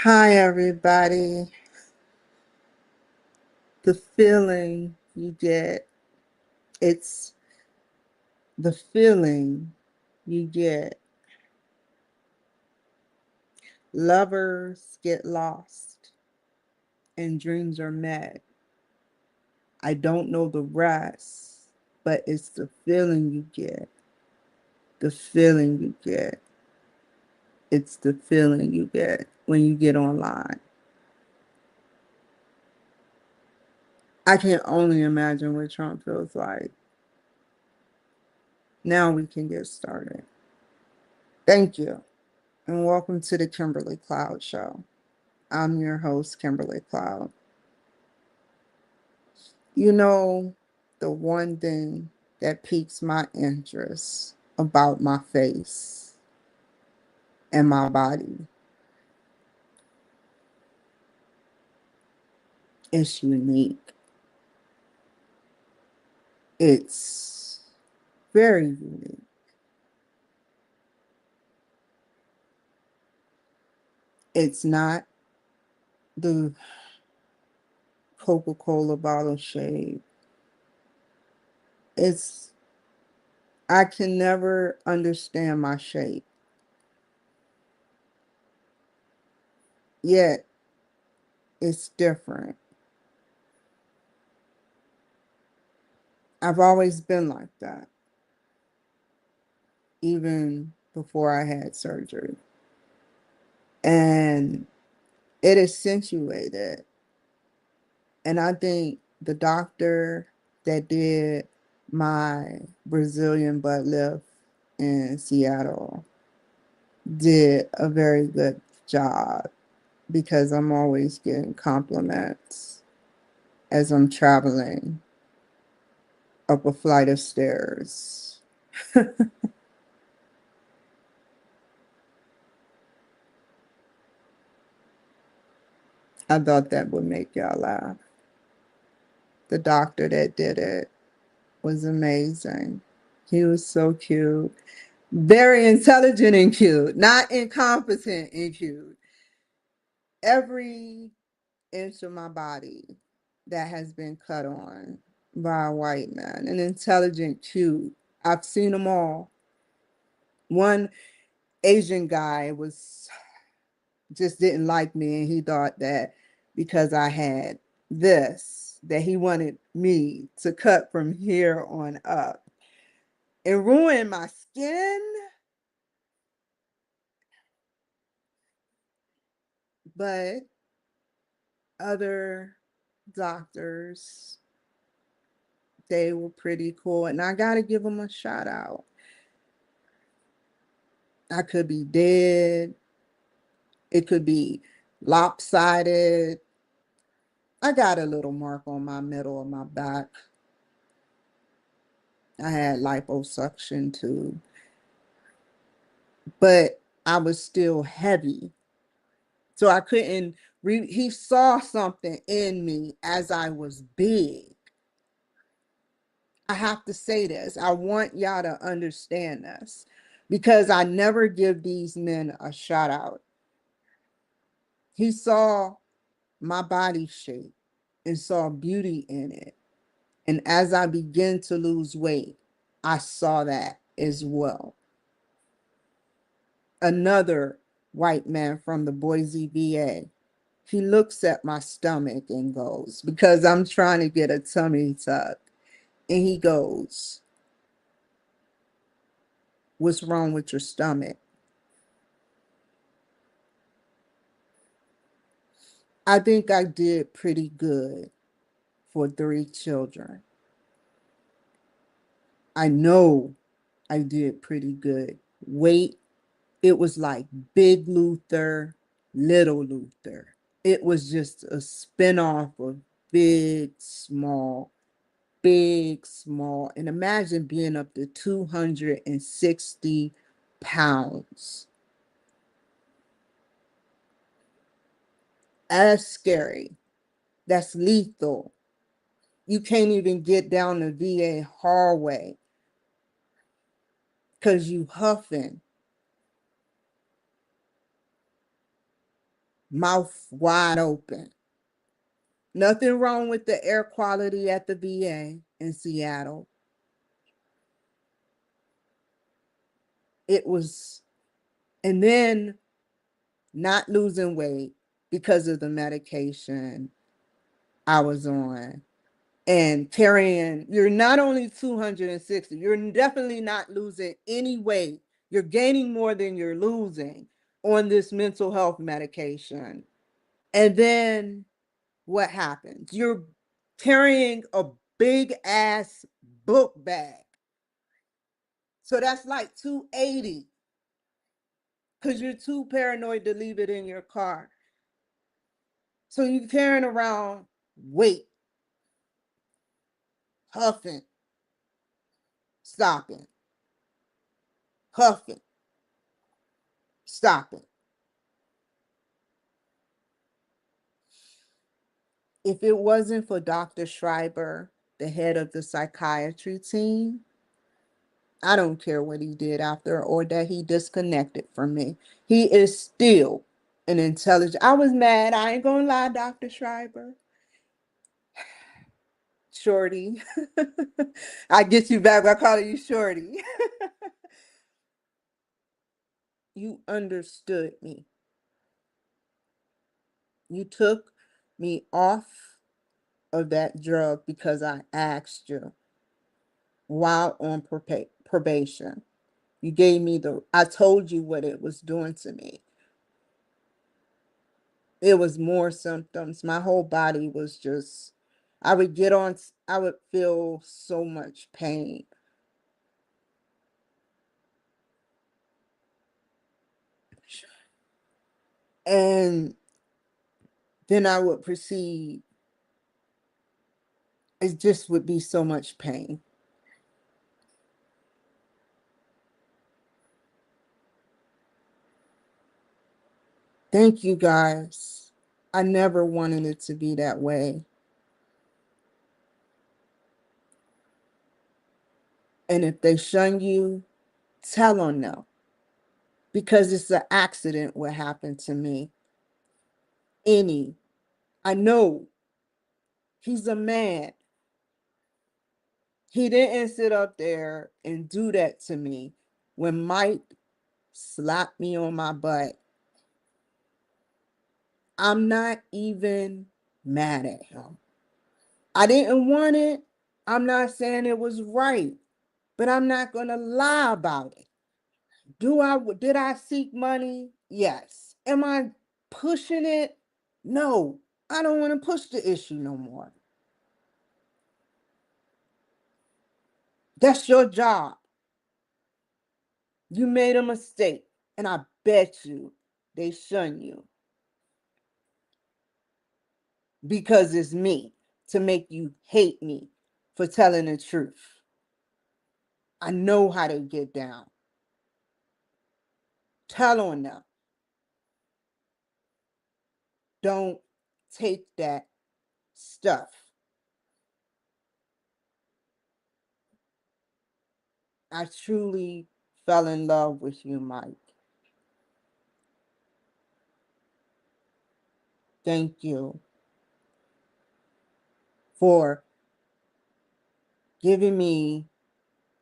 Hi, everybody. The feeling you get, it's the feeling you get. Lovers get lost and dreams are met. I don't know the rest, but it's the feeling you get. The feeling you get. It's the feeling you get when you get online. I can only imagine what Trump feels like. Now we can get started. Thank you, and welcome to the Kimberly Cloud Show. I'm your host, Kimberly Cloud. You know, the one thing that piques my interest about my face and my body is unique. It's very unique. It's not the Coca-Cola bottle shape. It's, I can never understand my shape. Yet it's different. I've always been like that, even before I had surgery. And it accentuated. And I think the doctor that did my Brazilian butt lift in Seattle did a very good job because I'm always getting compliments as I'm traveling up a flight of stairs. I thought that would make y'all laugh. The doctor that did it was amazing. He was so cute. Very intelligent and cute, not incompetent and cute. Every inch of my body that has been cut on by a white man, an intelligent, cute. I've seen them all. One Asian guy was just didn't like me, and he thought that because I had this, that he wanted me to cut from here on up and ruin my skin. But other doctors, they were pretty cool, and I gotta give them a shout out. I could be dead, it could be lopsided. I got a little mark on my middle of my back. I had liposuction too, but I was still heavy. So I couldn't he saw something in me as I was big. I have to say this. I want y'all to understand this because I never give these men a shout out. He saw my body shape and saw beauty in it. And as I began to lose weight, I saw that as well. Another white man from the Boise, VA, he looks at my stomach and goes, because I'm trying to get a tummy tuck, and he goes, "What's wrong with your stomach?" I think I did pretty good for 3 children. I know I did pretty good. Weight, it was like Big Luther, Little Luther. It was just a spinoff of big, small, big, small. And imagine being up to 260 pounds. That's scary. That's lethal. You can't even get down the VA hallway because you huffing. mouth wide open. Nothing wrong with the air quality at the VA in Seattle. It was, and then not losing weight because of the medication I was on and carrying, you're not only 260, you're definitely not losing any weight. You're gaining more than you're losing on this mental health medication. And then what happens? You're carrying a big ass book bag. So that's like 280 because you're too paranoid to leave it in your car. So you're carrying around weight, huffing, stopping, huffing, stopping. If it wasn't for Dr. Schreiber, the head of the psychiatry team, I don't care what he did after or that he disconnected from me. He is still an intelligent. I was mad. I ain't gonna lie, Dr. Schreiber. Shorty. I get you back by calling you Shorty. You understood me. You took me off of that drug because I asked you while on probation. You gave me I told you what it was doing to me. It was more symptoms. My whole body was just, I would get on, I would feel so much pain. And then I would proceed. It just would be so much pain. Thank you guys. I never wanted it to be that way. And if they shun you, tell them no. Because it's an accident what happened to me. Any. I know he's a man. He didn't sit up there and do that to me when Mike slapped me on my butt. I'm not even mad at him. I didn't want it. I'm not saying it was right, but I'm not going to lie about it. Did I seek money? Yes. Am I pushing it? No. I don't want to push the issue no more. That's your job. You made a mistake, and I bet you they shun you because it's me to make you hate me for telling the truth. I know how to get down. Tell on them. Don't take that stuff. I truly fell in love with you, Mike. Thank you for giving me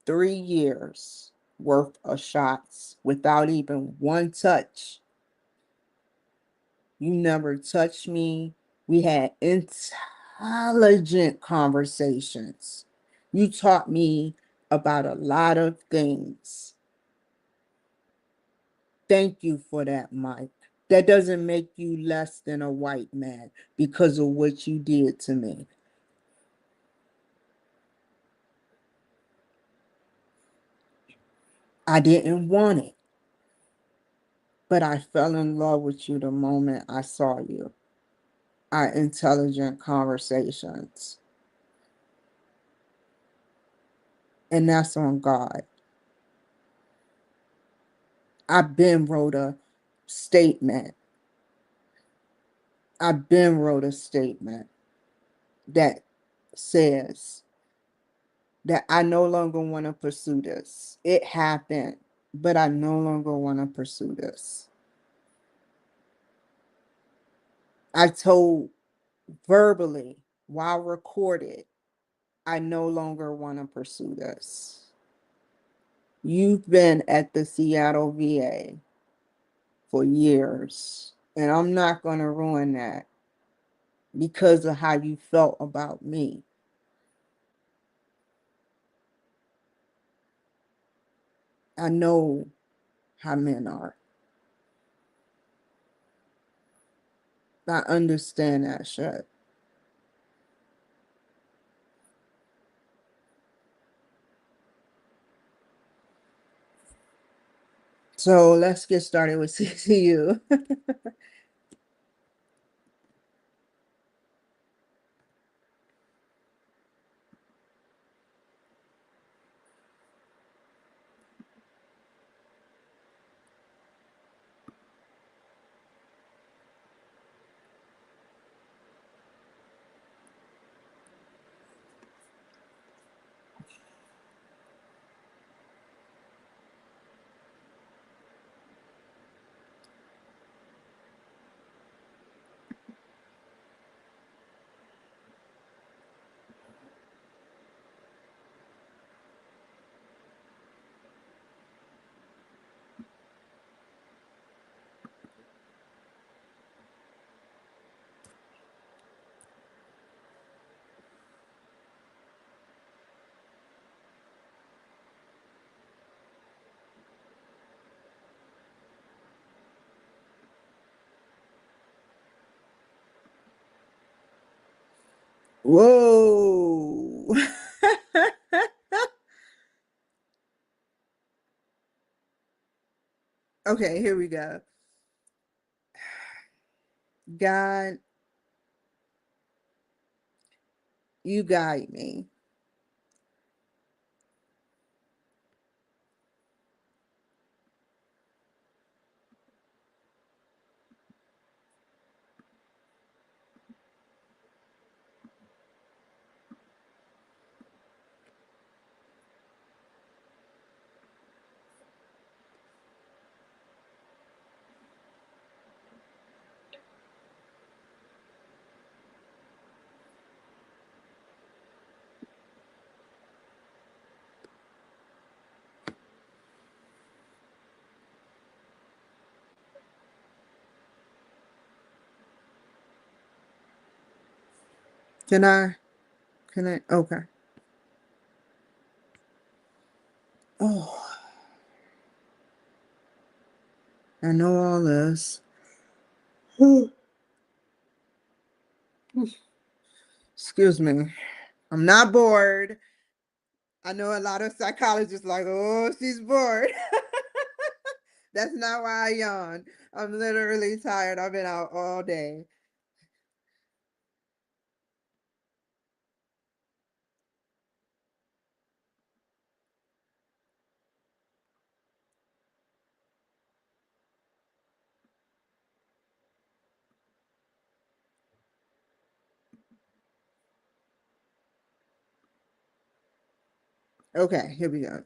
3 years worth of shots without even one touch. You never touched me. We had intelligent conversations. You taught me about a lot of things. Thank you for that, Mike. That doesn't make you less than a white man because of what you did to me. I didn't want it, but I fell in love with you the moment I saw you. Our intelligent conversations. And that's on God. I've been wrote a statement. I've been wrote a statement that says that I no longer want to pursue this. It happened, but I no longer want to pursue this. I told verbally while recorded, I no longer want to pursue this. You've been at the Seattle VA for years, and I'm not going to ruin that because of how you felt about me. I know how men are. I understand that shit. So let's get started with CTU. Whoa. Okay, here we go. God, you guide me. Can I? Can I? Okay. Oh, I know all this. Excuse me. I'm not bored. I know a lot of psychologists like, oh, she's bored. That's not why I yawn. I'm literally tired. I've been out all day. Okay, here we go.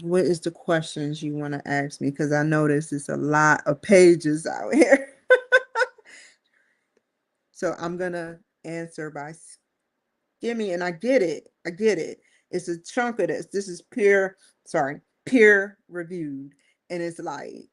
What is the questions you want to ask me? Because I notice it's a lot of pages out here. So I'm gonna answer by skimming, and I get it. I get it. It's a chunk of this. This is peer reviewed, and it's like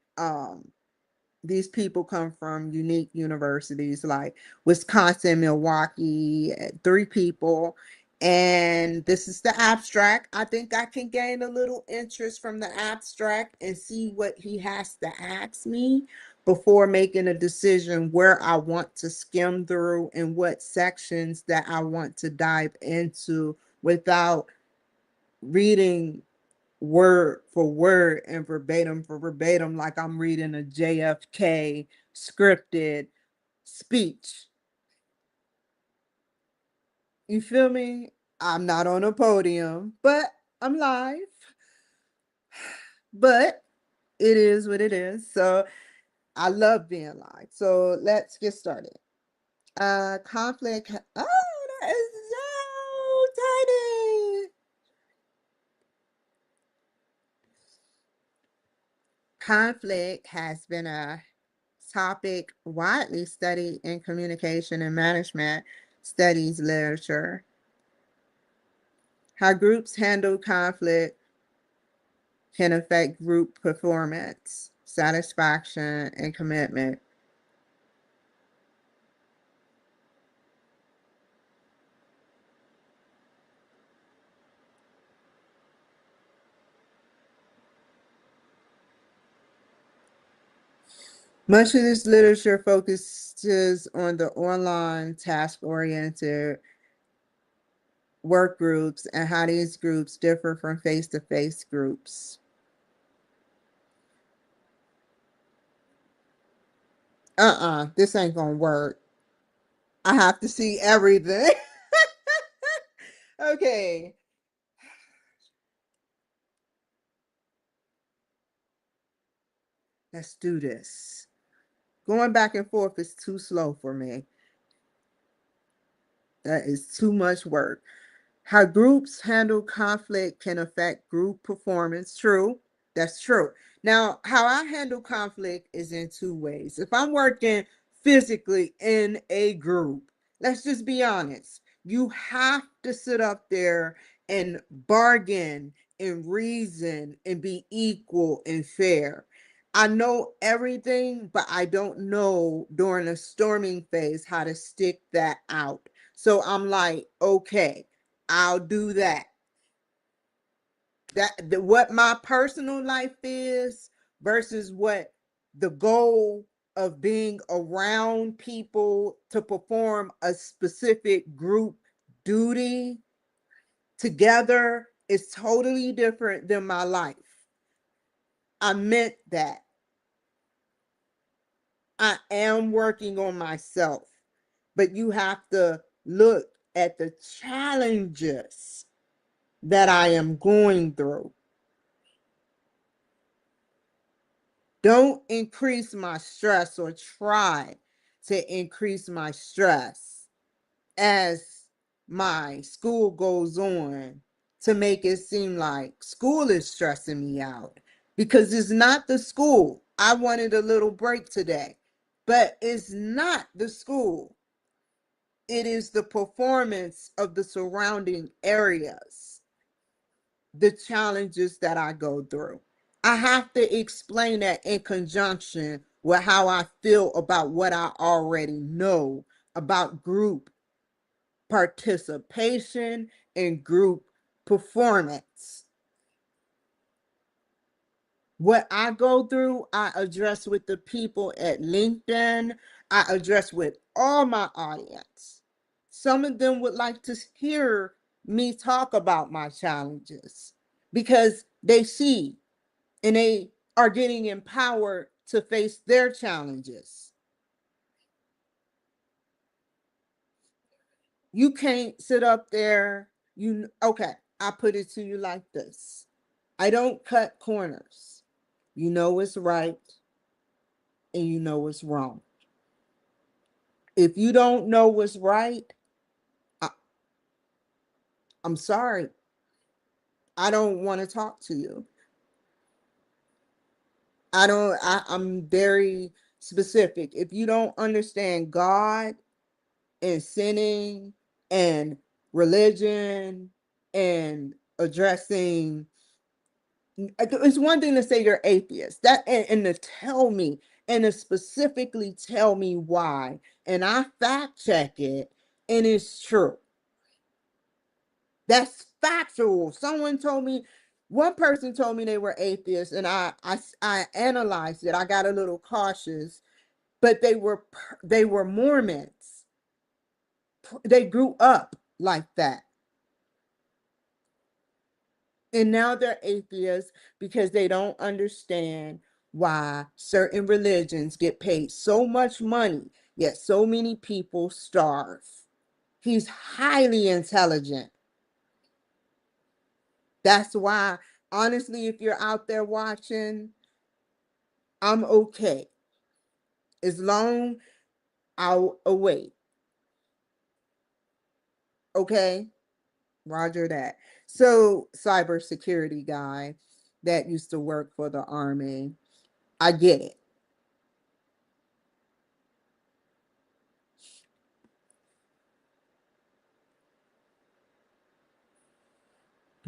these people come from unique universities like Wisconsin, Milwaukee, 3 people. And this is the abstract. I think I can gain a little interest from the abstract and see what he has to ask me before making a decision where I want to skim through and what sections that I want to dive into without reading word for word and verbatim for verbatim like I'm reading a JFK scripted speech. You feel me? I'm not on a podium, but I'm live. But it is what it is. So I love being live. So let's get started. Conflict. Oh, that is so tiny. Conflict has been a topic widely studied in communication and management studies literature. How groups handle conflict can affect group performance, satisfaction, and commitment. Much of this literature focuses on the online task-oriented work groups and how these groups differ from face-to-face groups. This ain't gonna work. I have to see everything. Okay. Let's do this. Going back and forth is too slow for me. That is too much work. How groups handle conflict can affect group performance. True. That's true. Now, how I handle conflict is in two ways. If I'm working physically in a group, let's just be honest. You have to sit up there and bargain and reason and be equal and fair. I know everything, but I don't know during a storming phase how to stick that out. So I'm like, okay, I'll do that. What my personal life is versus what the goal of being around people to perform a specific group duty together is totally different than my life. I meant that. I am working on myself, but you have to look at the challenges that I am going through. Don't increase my stress or try to increase my stress as my school goes on to make it seem like school is stressing me out because it's not the school. I wanted a little break today, but it's not the school. It is the performance of the surrounding areas, the challenges that I go through. I have to explain that in conjunction with how I feel about what I already know about group participation and group performance. What I go through, I address with the people at LinkedIn. I address with all my audience. Some of them would like to hear me talk about my challenges because they see and they are getting empowered to face their challenges. You can't sit up there. Okay, I put it to you like this. I don't cut corners. You know what's right and you know what's wrong. If you don't know what's right, I, I'm sorry. I don't want to talk to you. I'm very specific. If you don't understand God and sinning and religion and addressing, it's one thing to say you're atheist, that and to tell me and to specifically tell me why, and I fact check it and it's true. That's factual. Someone told me, one person told me they were atheists, and I analyzed it. I got a little cautious, but they were Mormons. They grew up like that. And now they're atheists because they don't understand why certain religions get paid so much money, yet so many people starve. He's highly intelligent. That's why, honestly, if you're out there watching, I'm okay. As long I'll await. Okay? Roger that. So, cybersecurity guy that used to work for the army. I get it.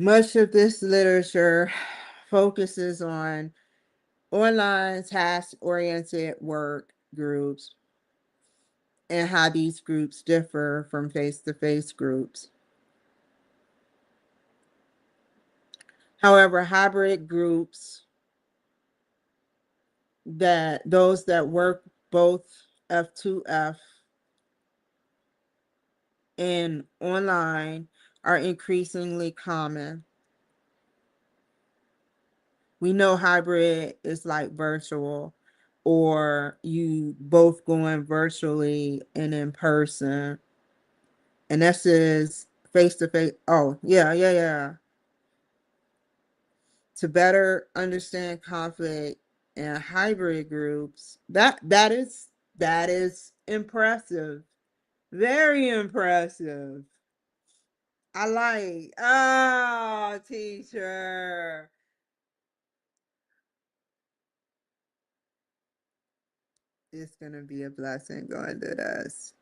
Much of this literature focuses on online task-oriented work groups and how these groups differ from face-to-face groups. However, hybrid groups, that those that work both F2F and online, are increasingly common. We know hybrid is like virtual, or you both going virtually and in person. And this is face to face. Oh, yeah. To better understand conflict in hybrid groups, that is impressive. Very impressive. I like, oh, teacher. It's gonna be a blessing going to this.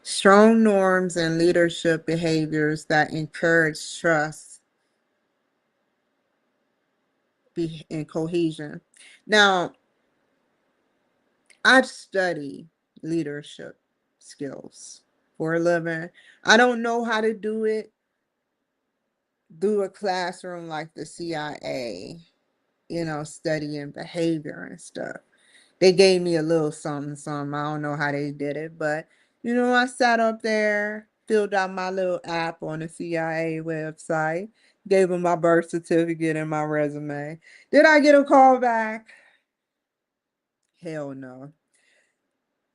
Strong norms and leadership behaviors that encourage trust and cohesion. Now, I've studied leadership skills for a living. I don't know how to do it through a classroom like the CIA, studying behavior and stuff. They gave me a little something, something. I don't know how they did it, but I sat up there, filled out my little app on the CIA website, gave them my birth certificate and my resume. Did I get a call back? Hell no.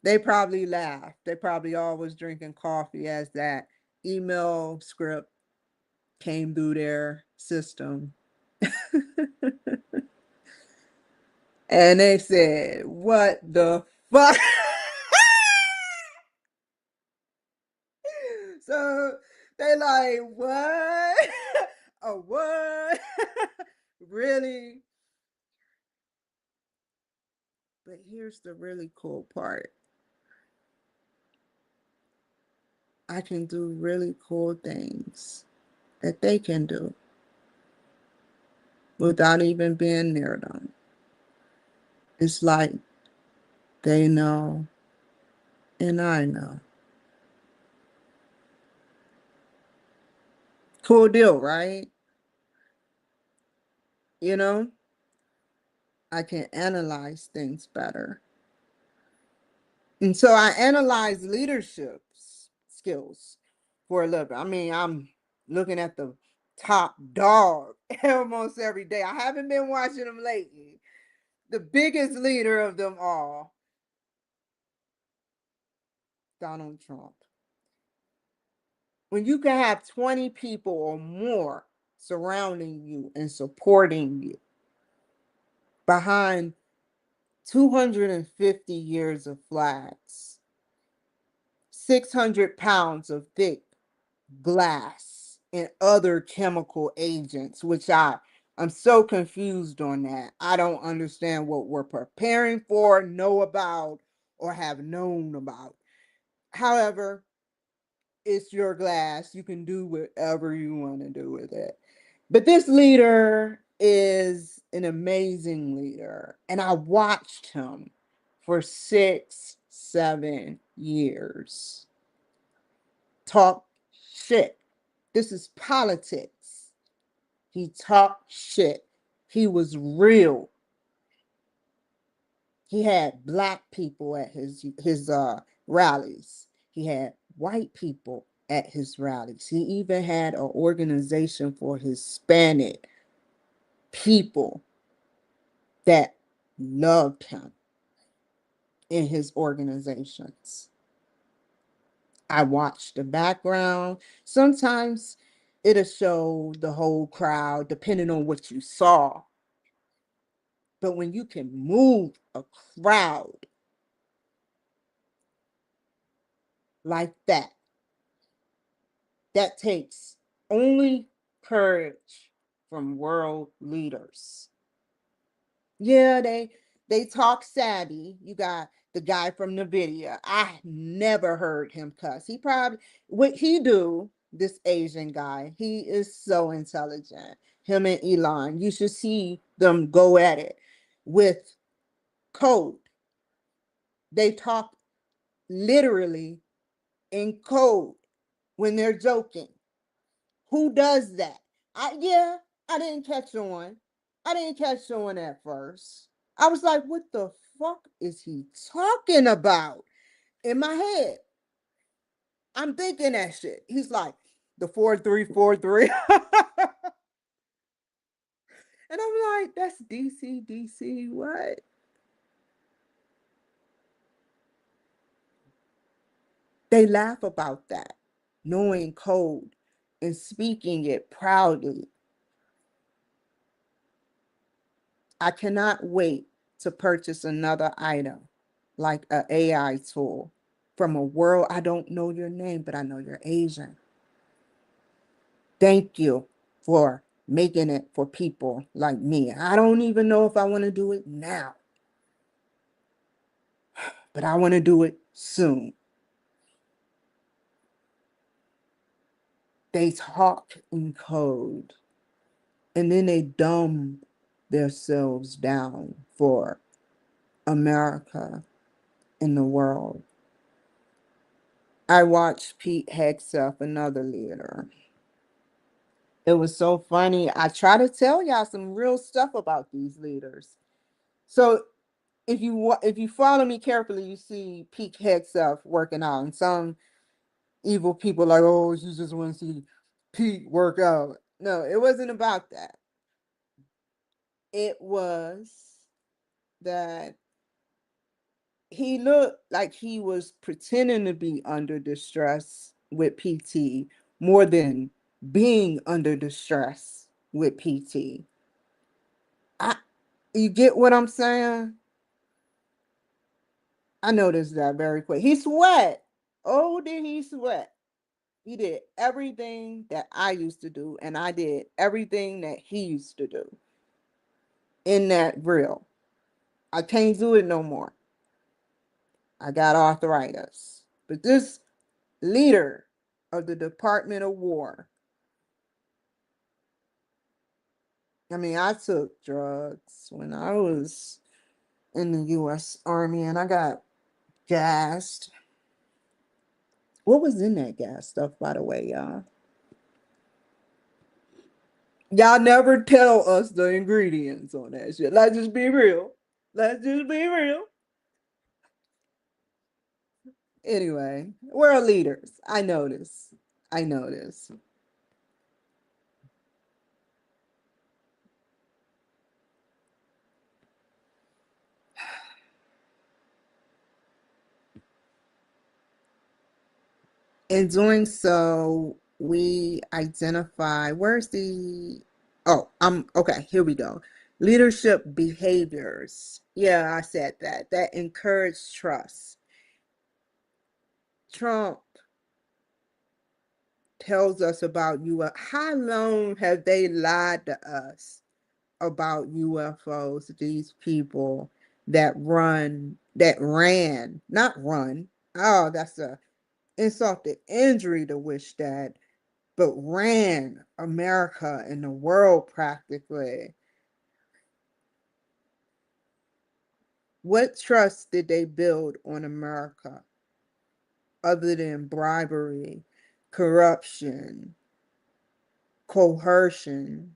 They probably laughed. They probably all was drinking coffee as that email script came through their system. And they said, "What the fuck?" So they like, "What? A what?" Really? But here's the really cool part. I can do really cool things that they can do without even being near them. It's like they know and I know. Cool deal, right? You know, I can analyze things better. And so I analyze leadership skills for a living. I mean, I'm looking at the top dog almost every day. I haven't been watching them lately. The biggest leader of them all, Donald Trump. When you can have 20 people or more surrounding you and supporting you behind 250 years of flags, 600 pounds of thick glass and other chemical agents, which I'm so confused on that. I don't understand what we're preparing for, know about, or have known about. However, it's your glass. You can do whatever you want to do with it. But this leader is an amazing leader. And I watched him for 6, 7 years talk shit. This is politics. He talked shit. He was real. He had black people at his rallies. He had white people at his rallies. He even had an organization for Hispanic people that loved him in his organizations. I watched the background. Sometimes it'll show the whole crowd, depending on what you saw. But when you can move a crowd like that takes only courage from world leaders. Yeah, they talk savvy. You got the guy from Nvidia. I never heard him cuss. He probably what he do, this Asian guy, he is so intelligent. Him and Elon, you should see them go at it with code. They talk literally in code when they're joking. Who does that? Yeah, I didn't catch on. I didn't catch on at first. I was like, what the fuck is he talking about? In my head, I'm thinking that shit. He's like, the 4343. And I'm like, that's DC, DC, what? They laugh about that, knowing code and speaking it proudly. I cannot wait to purchase another item like an AI tool from a world. I don't know your name, but I know you're Asian. Thank you for making it for people like me. I don't even know if I want to do it now, but I want to do it soon. They talk in code and then they dumb themselves down for America and the world. I watched Pete Hegseth, another leader. It was so funny. I try to tell y'all some real stuff about these leaders. So if you follow me carefully, you see Pete Hegseth working out, and some evil people like, oh, you just want to see Pete work out. No, it wasn't about that. It was that he looked like he was pretending to be under distress with PT more than being under distress with PT. I, you get what I'm saying? I noticed that very quick. He sweat. Oh, did he sweat? He did everything that I used to do, and I did everything that he used to do in that grill. I can't do it no more. I got arthritis. But this leader of the Department of War, I mean, I took drugs when I was in the US Army and I got gassed. What was in that gas stuff, by the way, y'all? Y'all never tell us the ingredients on that shit. Let's just be real. Let's just be real. Anyway, world leaders. I notice. I notice. In doing so, we identify where's the oh, I'm okay, here we go. Leadership behaviors. Yeah, I said that. That encourage trust. Trump tells us about UFOs. How long have they lied to us about UFOs? These people that ran, not run. Oh, that's a insult to injury to wish that, but ran America and the world practically. What trust did they build on America other than bribery, corruption, coercion,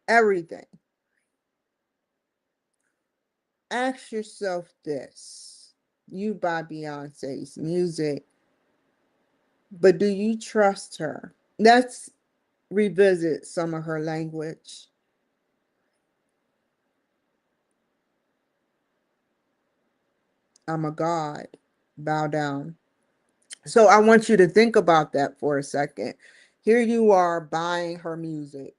everything? Ask yourself this. You buy Beyonce's music, but do you trust her? Let's revisit some of her language. I'm a god. Bow down. So I want you to think about that for a second. Here you are buying her music,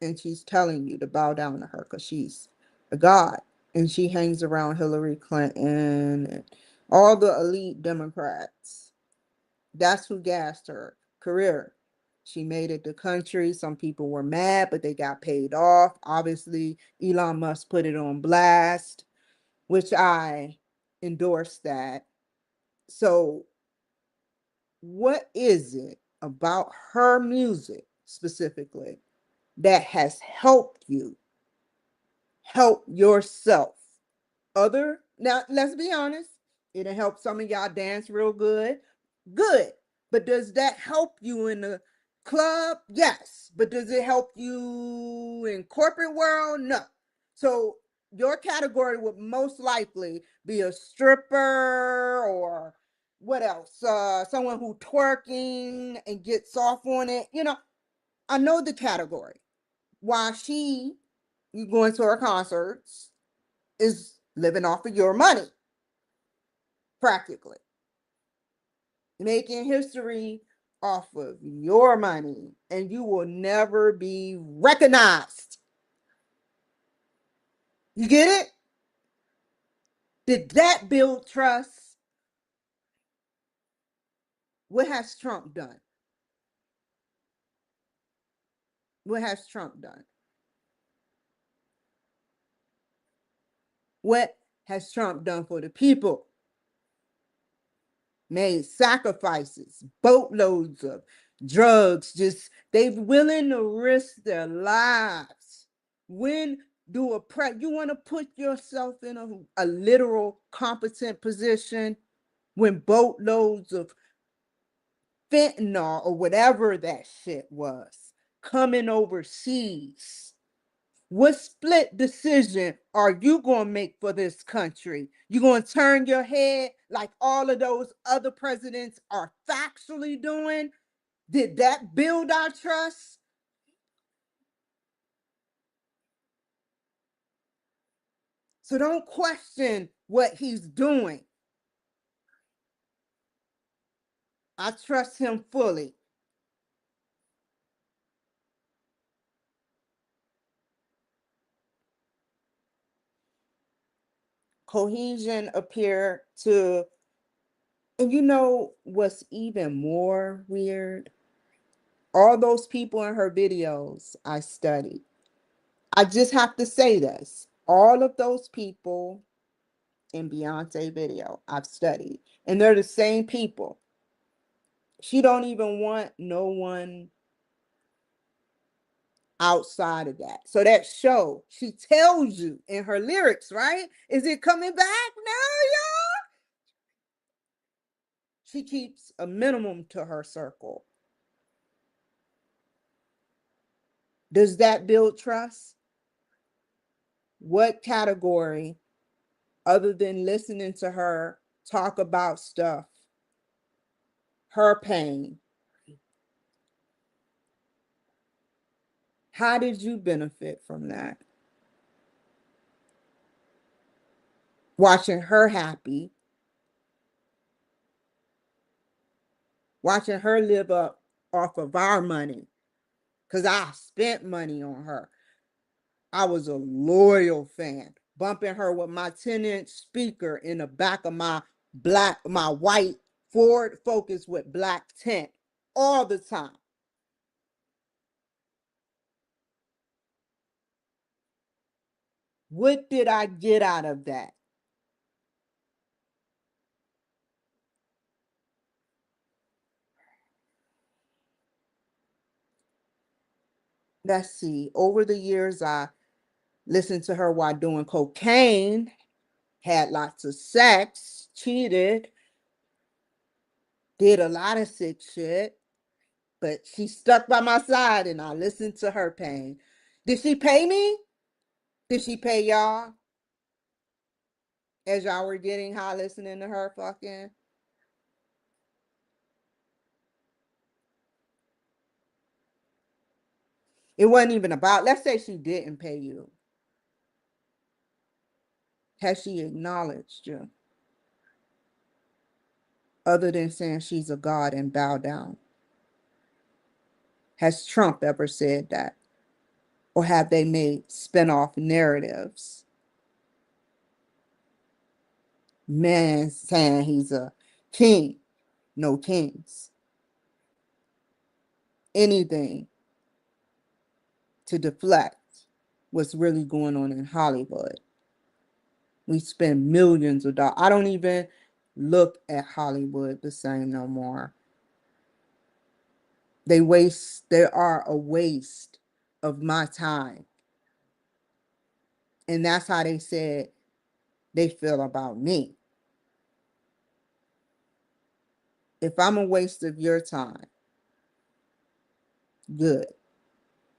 and she's telling you to bow down to her because she's a god. And she hangs around Hillary Clinton and all the elite Democrats. That's who gassed her career. She made it the country. Some people were mad, but they got paid off. Obviously, Elon Musk put it on blast, which I endorse that. So, what is it about her music specifically that has helped you help yourself? Other now, let's be honest, it'll help some of y'all dance real good. Good. But does that help you in the club? Yes. But does it help you in corporate world? No. So your category would most likely be a stripper or what else? Someone who twerking and gets off on it. I know the category. Why you going to her concerts is living off of your money, practically. Making history off of your money, and you will never be recognized. You get it? Did that build trust? What has Trump done? What has Trump done? What has Trump done for the people? Made sacrifices, boatloads of drugs, just they're willing to risk their lives. When you want to put yourself in a literal competent position when boatloads of fentanyl or whatever that shit was coming overseas? What split decision are you going to make for this country? You going to turn your head like all of those other presidents are factually doing? Did that build our trust? So don't question what he's doing. I trust him fully. Cohesion appear to, and you know what's even more weird? All those people in her videos I studied. I just have to say this. All of those people in Beyonce video I've studied, and they're the same people. She don't even want no one outside of that. So that show, she tells you in her lyrics, right? Is it coming back? No, y'all. She keeps a minimum to her circle. Does that build trust? What category, other than listening to her talk about stuff, her pain, how did you benefit from that? Watching her happy, watching her live up off of our money, because I spent money on her. I was a loyal fan, bumping her with my 10-inch speaker in the back of my white Ford Focus with black tint all the time. What did I get out of that? Let's see. Over the years, I listened to her while doing cocaine, had lots of sex, cheated, did a lot of sick shit, but she stuck by my side and I listened to her pain. Did she pay me? Did she pay y'all as y'all were getting high listening to her fucking? It wasn't even about, let's say she didn't pay you. Has she acknowledged you other than saying she's a god and bow down? Has Trump ever said that? Or have they made spin-off narratives? Man saying he's a king, no kings. Anything to deflect what's really going on in Hollywood. We spend millions of dollars. I don't even look at Hollywood the same no more. They are a waste of my time. And that's how they said they feel about me. If I'm a waste of your time, good.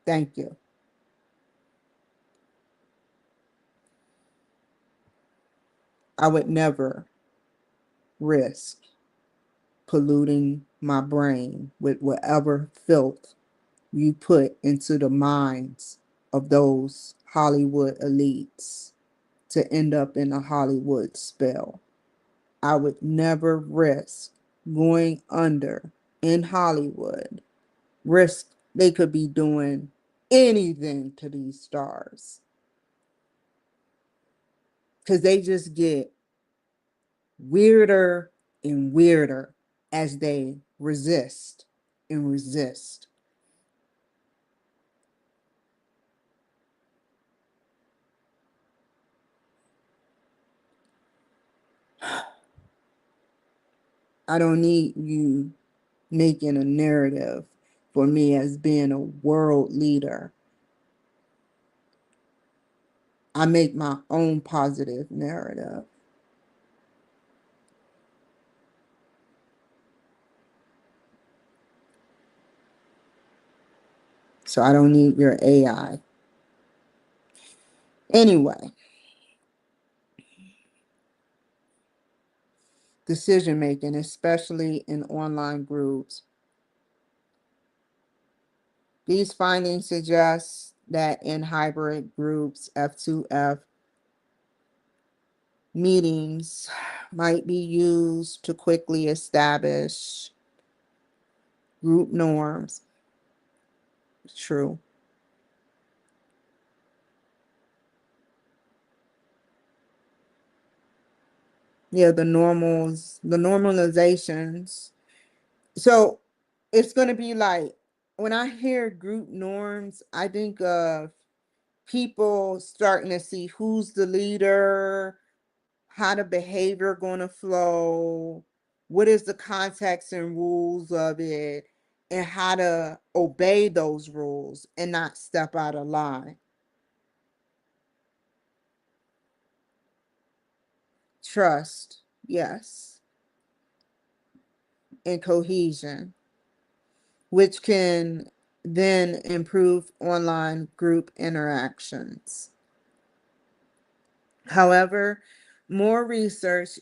Thank you. I would never risk polluting my brain with whatever filth you put into the minds of those Hollywood elites to end up in a Hollywood spell. I would never risk going under in Hollywood, risk they could be doing anything to these stars. Because they just get weirder and weirder as they resist and resist. I don't need you making a narrative for me as being a world leader. I make my own positive narrative. So I don't need your AI. Anyway, decision making, especially in online groups. These findings suggest that in hybrid groups, F2F meetings might be used to quickly establish group norms. True. Yeah, the normalizations. So it's going to be like when I hear group norms, I think of people starting to see who's the leader, how the behavior going to flow, what is the context and rules of it, and how to obey those rules and not step out of line. Trust, yes, and cohesion, which can then improve online group interactions. However, more research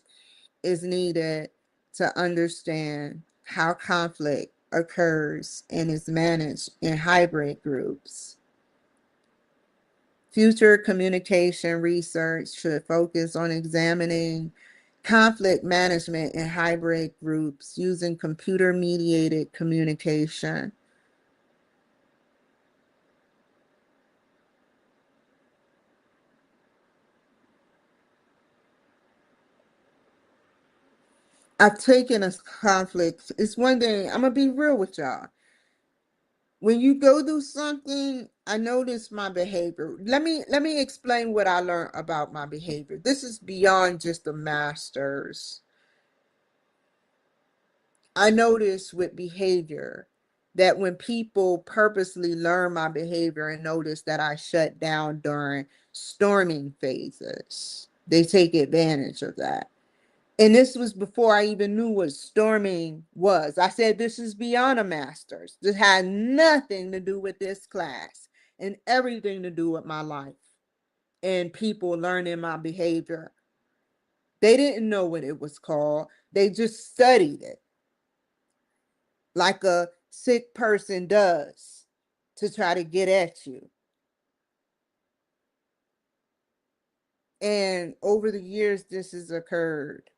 is needed to understand how conflict occurs and is managed in hybrid groups. Future communication research should focus on examining conflict management in hybrid groups using computer-mediated communication. I've taken a conflict. It's one thing, I'm gonna be real with y'all. When you go do something, I notice my behavior. Let me explain what I learned about my behavior. This is beyond just the masters. I notice with behavior that when people purposely learn my behavior and notice that I shut down during storming phases, they take advantage of that. And this was before I even knew what storming was. I said, this is beyond a master's. This had nothing to do with this class and everything to do with my life and people learning my behavior. They didn't know what it was called. They just studied it like a sick person does to try to get at you. And over the years, this has occurred.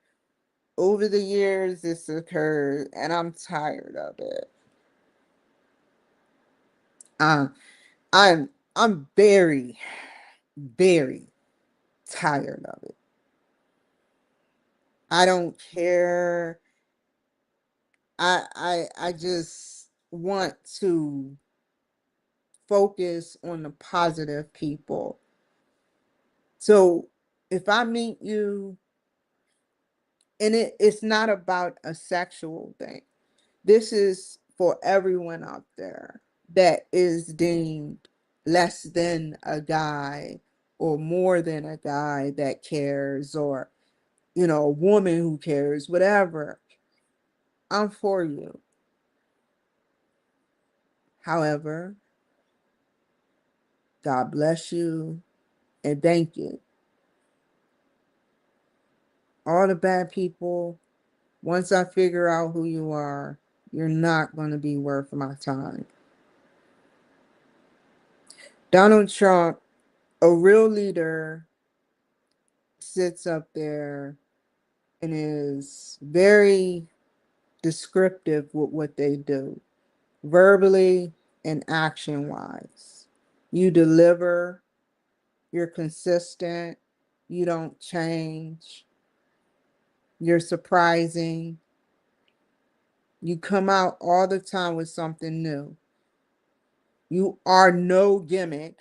Over the years, this occurred, and I'm tired of it. Uh, I'm I'm very, very tired of it. I don't care. I just want to focus on the positive people. So if I meet you, and it's not about a sexual thing. This is for everyone out there that is deemed less than a guy or more than a guy that cares, or, a woman who cares, whatever. I'm for you. However, God bless you and thank you. All the bad people, once I figure out who you are, you're not going to be worth my time. Donald Trump, a real leader, sits up there and is very descriptive with what they do, verbally and action wise. You deliver, you're consistent, you don't change, you're surprising, you come out all the time with something new. You are no gimmick,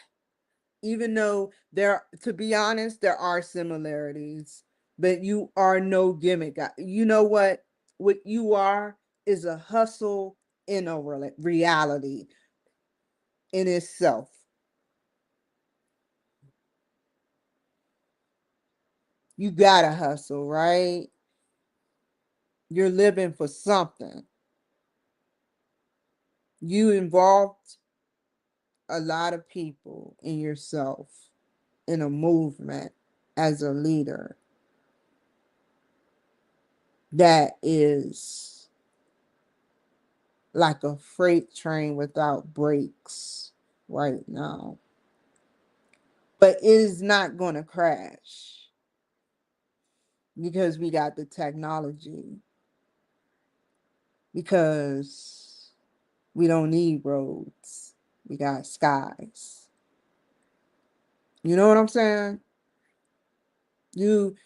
even though to be honest, there are similarities, but you are no gimmick. You know what you are is a hustle in a reality in itself. You gotta hustle, right? You're living for something. You involved a lot of people in yourself in a movement as a leader that is like a freight train without brakes right now. But it is not going to crash because we got the technology, because we don't need roads. We got skies. You know what I'm saying? You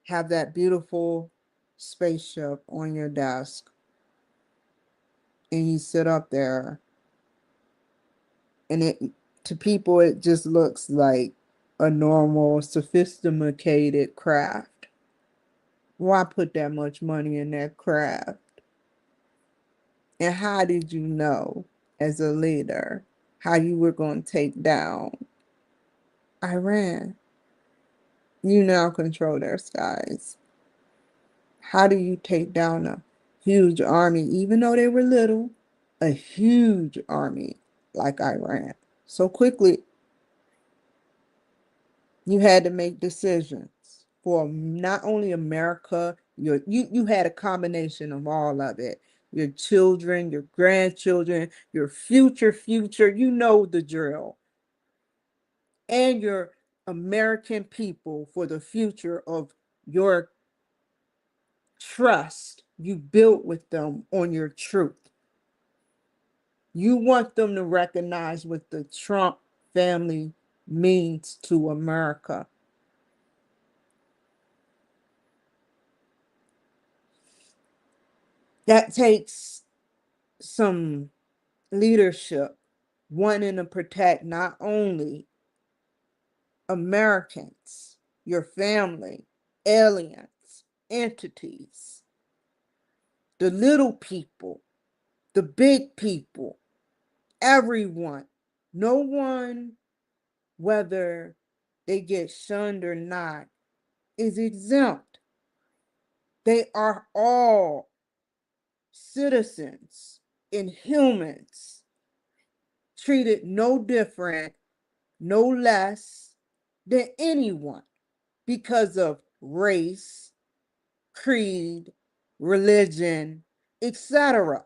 have that beautiful spaceship on your desk and you sit up there, and to people it just looks like a normal sophisticated craft. Why put that much money in that craft? And how did you know as a leader how you were going to take down Iran? You now control their skies. How do you take down a huge army, even though they were little, a huge army like Iran? So quickly, you had to make decisions for not only America, you had a combination of all of it. Your children, your grandchildren, your future, you know the drill. And your American people for the future of your trust you built with them on your truth. You want them to recognize what the Trump family means to America. That takes some leadership, wanting to protect not only Americans, your family, aliens, entities, the little people, the big people, everyone. No one, whether they get shunned or not, is exempt. They are all citizens and humans, treated no different, no less than anyone because of race, creed, religion, etc.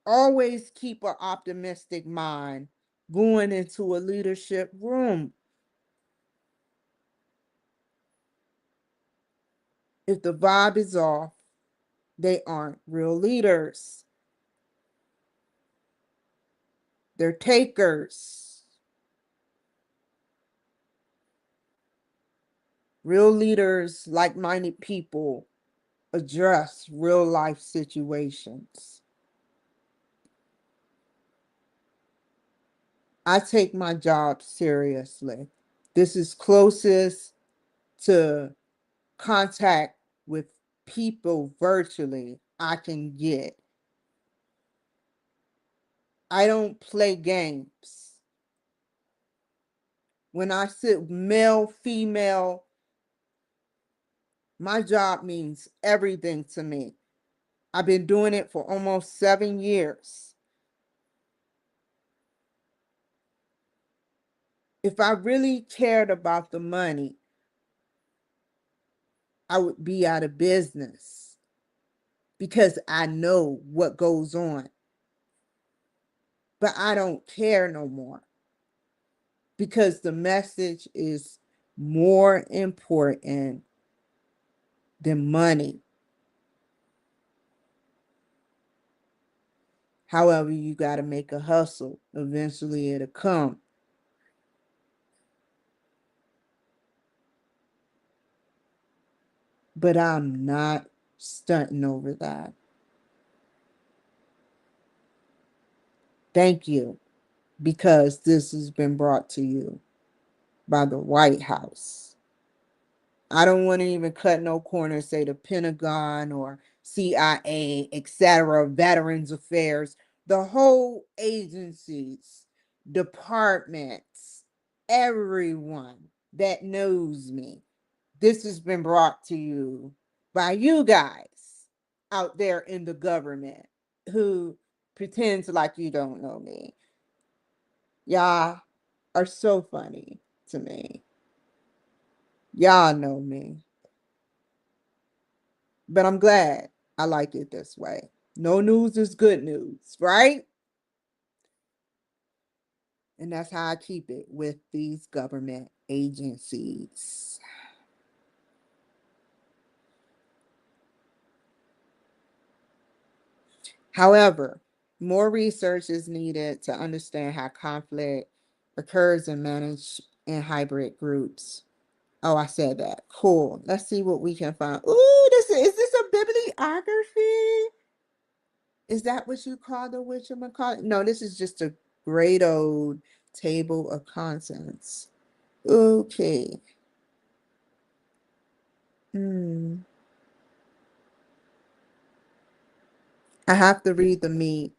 Always keep an optimistic mind going into a leadership room. If the vibe is off, they aren't real leaders. They're takers. Real leaders, like-minded people, address real life situations. I take my job seriously. This is closest to contact with people virtually I can get. I don't play games. When I sit male, female, my job means everything to me. I've been doing it for almost 7 years. If I really cared about the money, I would be out of business because I know what goes on. But I don't care no more because the message is more important than money. However, you got to make a hustle. Eventually, it'll come. But I'm not stunting over that. Thank you, because this has been brought to you by the White House. I don't want to even cut no corners, say the Pentagon or CIA, etc., Veterans Affairs, the whole agencies, departments, everyone that knows me. This has been brought to you by you guys out there in the government who pretends like you don't know me. Y'all are so funny to me. Y'all know me. But I'm glad I like it this way. No news is good news, right? And that's how I keep it with these government agencies. However, more research is needed to understand how conflict occurs and managed in hybrid groups. Oh, I said that. Cool. Let's see what we can find. Ooh, is this a bibliography? Is that what you call the whatchamacallit? No, this is just a great old table of contents. Okay. Hmm. I have to read the meat.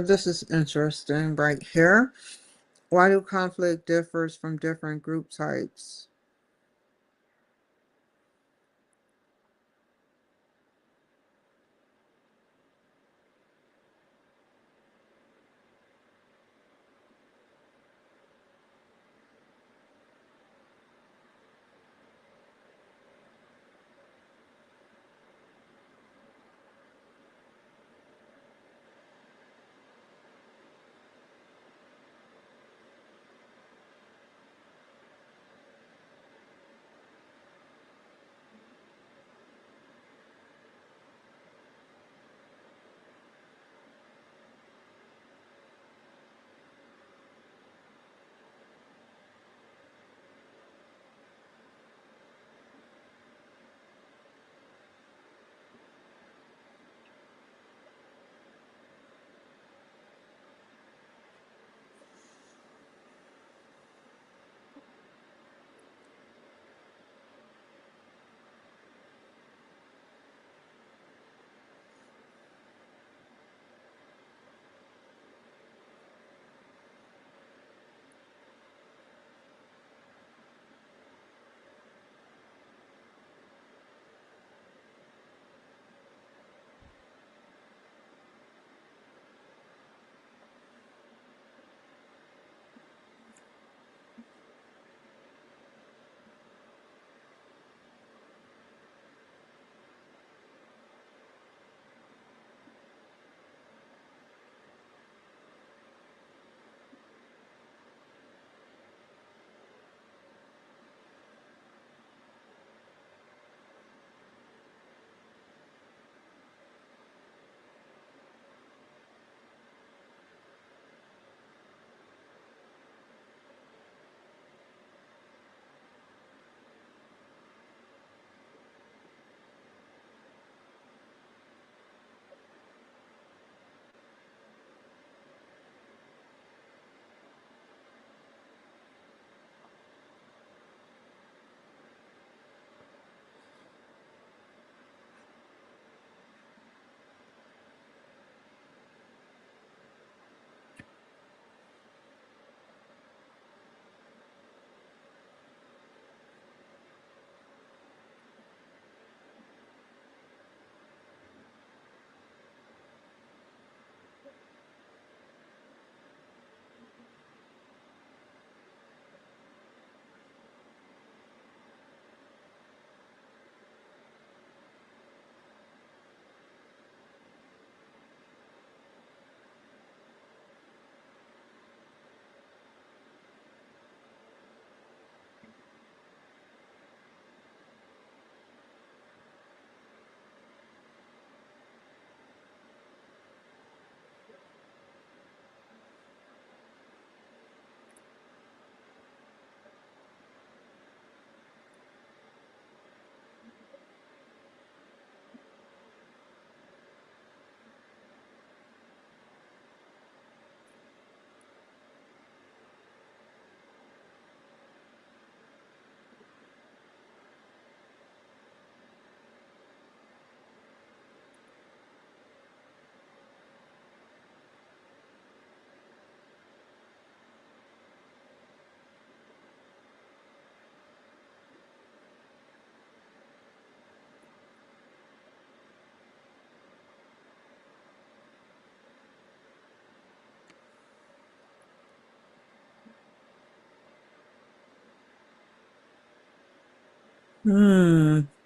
This is interesting right here. Why do conflict differs from different group types?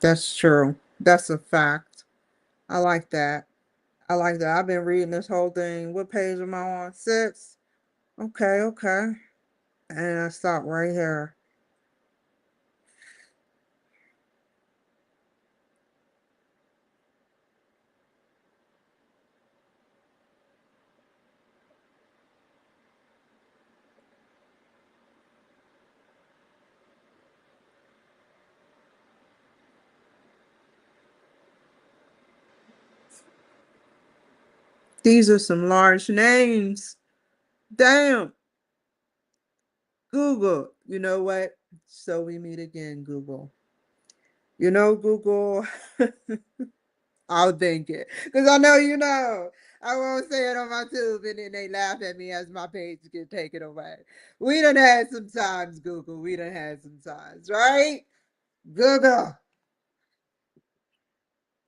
That's true. That's a fact. I like that. I like that. I've been reading this whole thing. What page am I on? Six? Okay, okay. And I stop right here. These are some large names. Damn. Google. You know what? So we meet again, Google. You know, Google, I'll think it. Because I know you know. I won't say it on my tube and then they laugh at me as my page get taken away. We done had some times, Google. We done had some times, right? Google.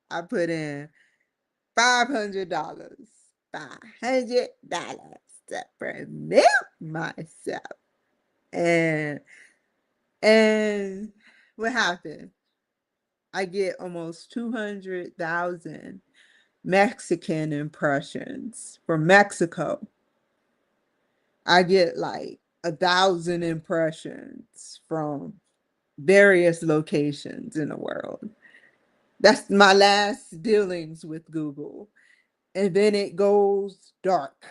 I put in $500. $500 to promote myself. And and what happened? I get almost 200,000 Mexican impressions from Mexico. I get like 1,000 impressions from various locations in the world. That's my last dealings with Google. And then it goes dark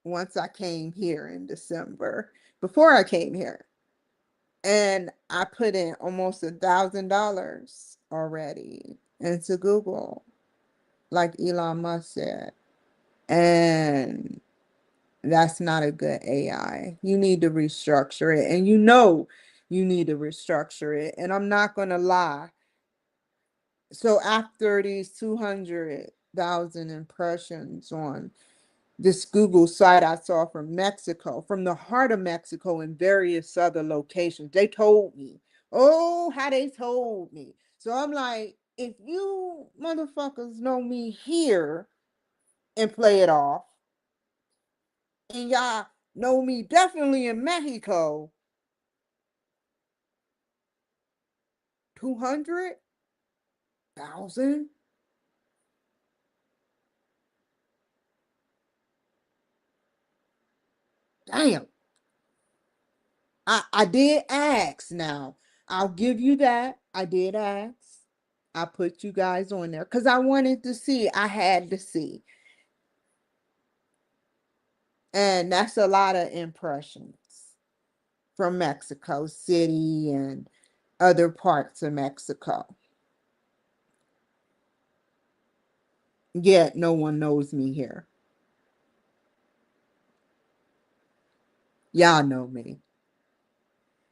once I came here in December, before I came here. And I put in almost $1,000 already into Google, like Elon Musk said. And that's not a good AI. You need to restructure it. And you know you need to restructure it. And I'm not going to lie. So after these 200,000 impressions on this Google site I saw from Mexico, from the heart of Mexico and various other locations, they told me, oh, how they told me. So I'm like, if you motherfuckers know me here and play it off, and y'all know me definitely in Mexico, 200,000? Damn. I did ask now. I'll give you that. I did ask. I put you guys on there because I wanted to see. I had to see. And that's a lot of impressions from Mexico City and other parts of Mexico. Yet no one knows me here. Y'all know me.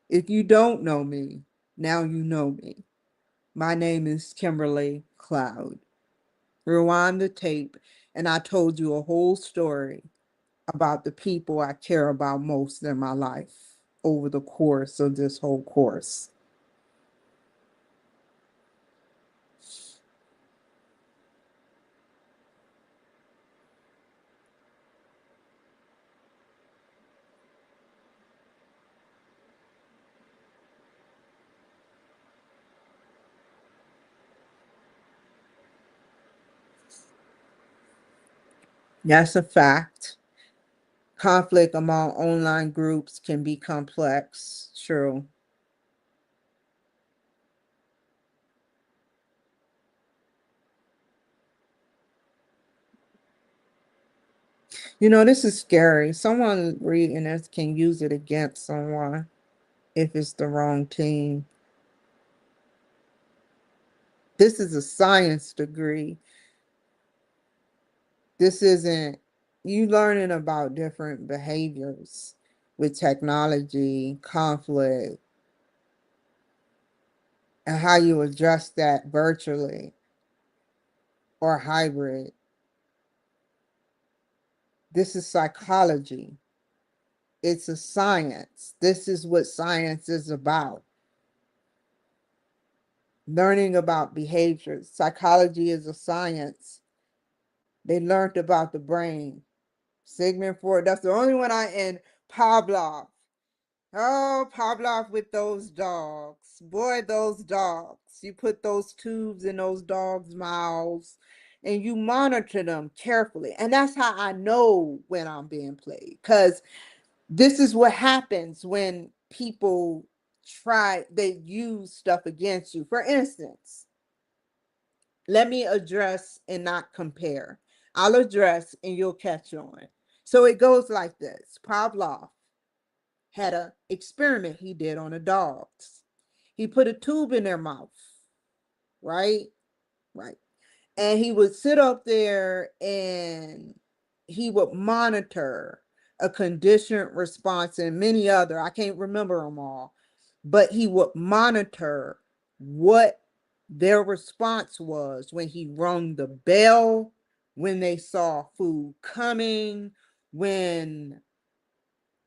If you don't know me, now you know me. My name is Kimberly Cloud. Rewind the tape, and I told you a whole story about the people I care about most in my life over the course of this whole course. That's a fact. Conflict among online groups can be complex. True. You know, this is scary. Someone reading this can use it against someone if it's the wrong team. This is a science degree. This isn't you learning about different behaviors with technology, conflict, and how you adjust that virtually or hybrid. This is psychology. It's a science. This is what science is about. Learning about behaviors. Psychology is a science. They learned about the brain. Sigmund Freud, that's the only one and Pavlov. Oh, Pavlov with those dogs. Boy, those dogs. You put those tubes in those dogs' mouths and you monitor them carefully. And that's how I know when I'm being played. Because this is what happens when people they use stuff against you. For instance, let me address and not compare. I'll address and you'll catch on. So it goes like this. Pavlov had an experiment he did on the dogs. He put a tube in their mouth, right? Right. And he would sit up there and he would monitor a conditioned response and many I can't remember them all, but he would monitor what their response was when he rung the bell, when they saw food coming, when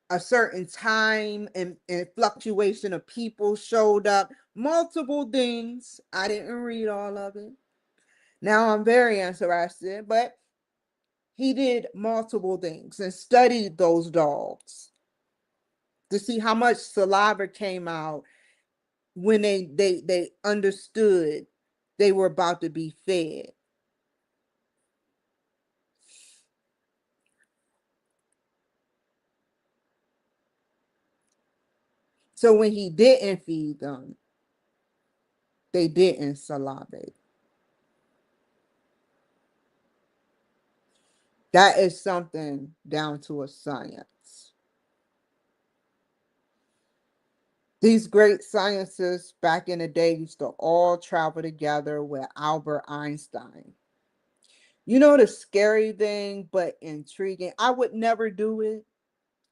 a certain time and fluctuation of people showed up, multiple things. I didn't read all of it. Now I'm very interested, but he did multiple things and studied those dogs to see how much saliva came out when they understood they were about to be fed. So when he didn't feed them, they didn't salivate. That is something down to a science. These great scientists back in the day used to all travel together with Albert Einstein. You know the scary thing, but intriguing? I would never do it.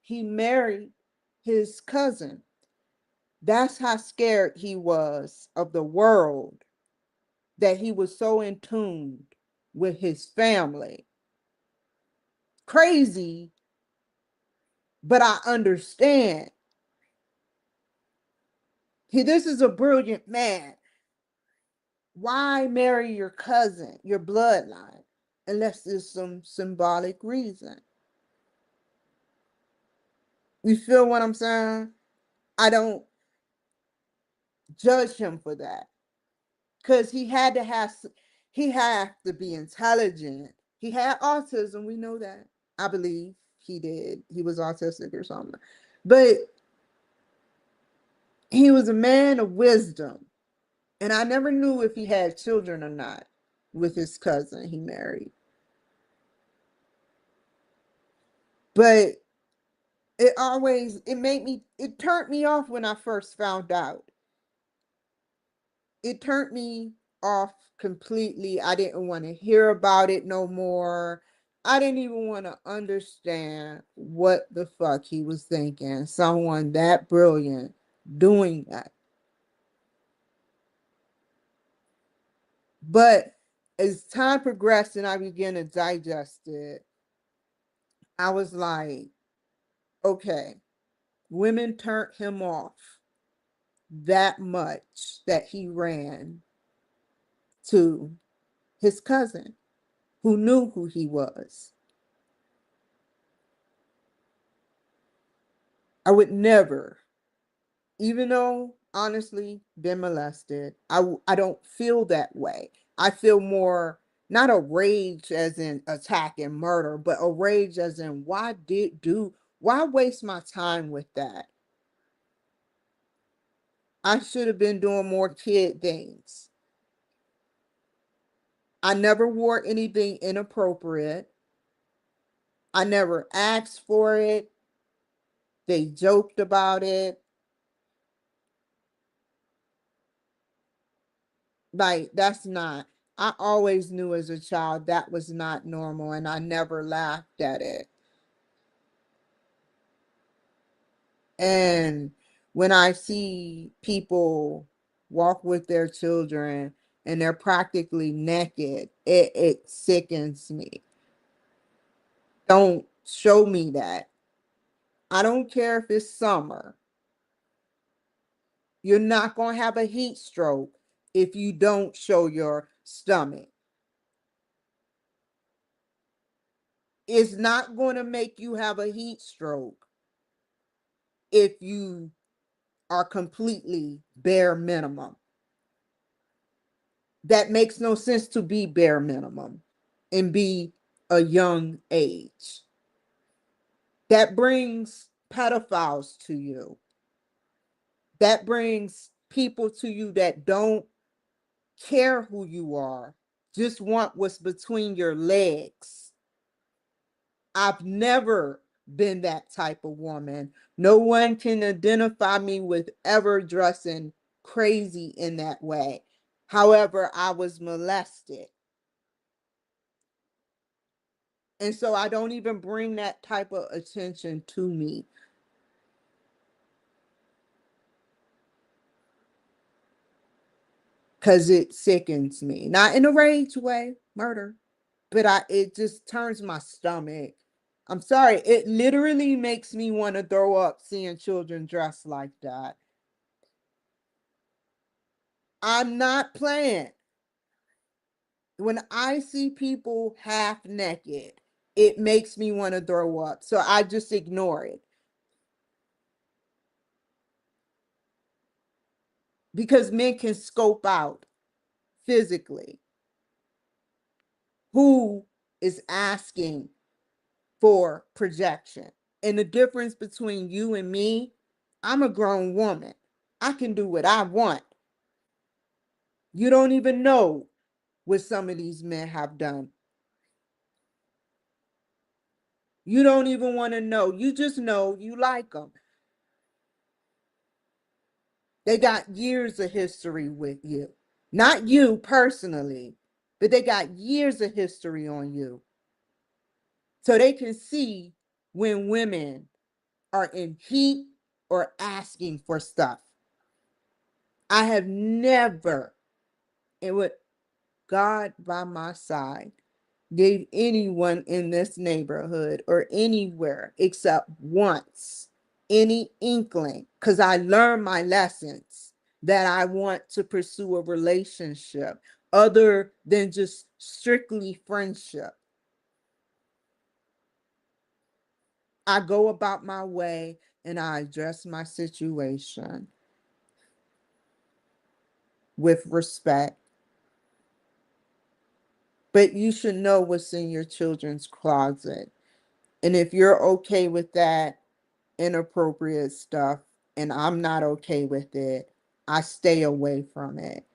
He married his cousin. That's how scared he was of the world, that he was so in tune with his family. Crazy, but I understand. This is a brilliant man. Why marry your cousin, your bloodline, unless there's some symbolic reason? You feel what I'm saying? I don't judge him for that, because he had to be intelligent. He had autism, we know that. I believe he did. He was autistic or something. But he was a man of wisdom. And I never knew if he had children or not with his cousin he married. But it turned me off when I first found out. It turned me off completely. I didn't want to hear about it no more. I didn't even want to understand what the fuck he was thinking. Someone that brilliant doing that. But as time progressed and I began to digest it, I was like, okay, women turned him off that much that he ran to his cousin who knew who he was. I would never, even though honestly been molested, I don't feel that way. I feel more, not a rage as in attack and murder, but a rage as in why waste my time with that? I should have been doing more kid things. I never wore anything inappropriate. I never asked for it. They joked about it. Like, that's not, I always knew as a child that was not normal and I never laughed at it. And when I see people walk with their children and they're practically naked, it sickens me. Don't show me that. I don't care if it's summer. You're not going to have a heat stroke if you don't show your stomach. It's not going to make you have a heat stroke if you are completely bare minimum. That makes no sense to be bare minimum and be a young age. That brings pedophiles to you. That brings people to you that don't care who you are, just want what's between your legs. I've never been that type of woman. No one can identify me with ever dressing crazy in that way. However, I was molested. And so I don't even bring that type of attention to me. because it sickens me. Not in a rage way, murder, but it just turns my stomach. I'm sorry, it literally makes me want to throw up seeing children dressed like that. I'm not playing. When I see people half naked, it makes me want to throw up. So I just ignore it. Because men can scope out physically who is asking for projection. And the difference between you and me, I'm a grown woman. I can do what I want. You don't even know what some of these men have done. You don't even want to know. You just know you like them. They got years of history with you. Not you personally, but they got years of history on you. So they can see when women are in heat or asking for stuff. I have never, and with God by my side, gave anyone in this neighborhood or anywhere except once any inkling, because I learned my lessons that I want to pursue a relationship other than just strictly friendship. I go about my way and I address my situation with respect. But you should know what's in your children's closet. And if you're okay with that inappropriate stuff and I'm not okay with it, I stay away from it.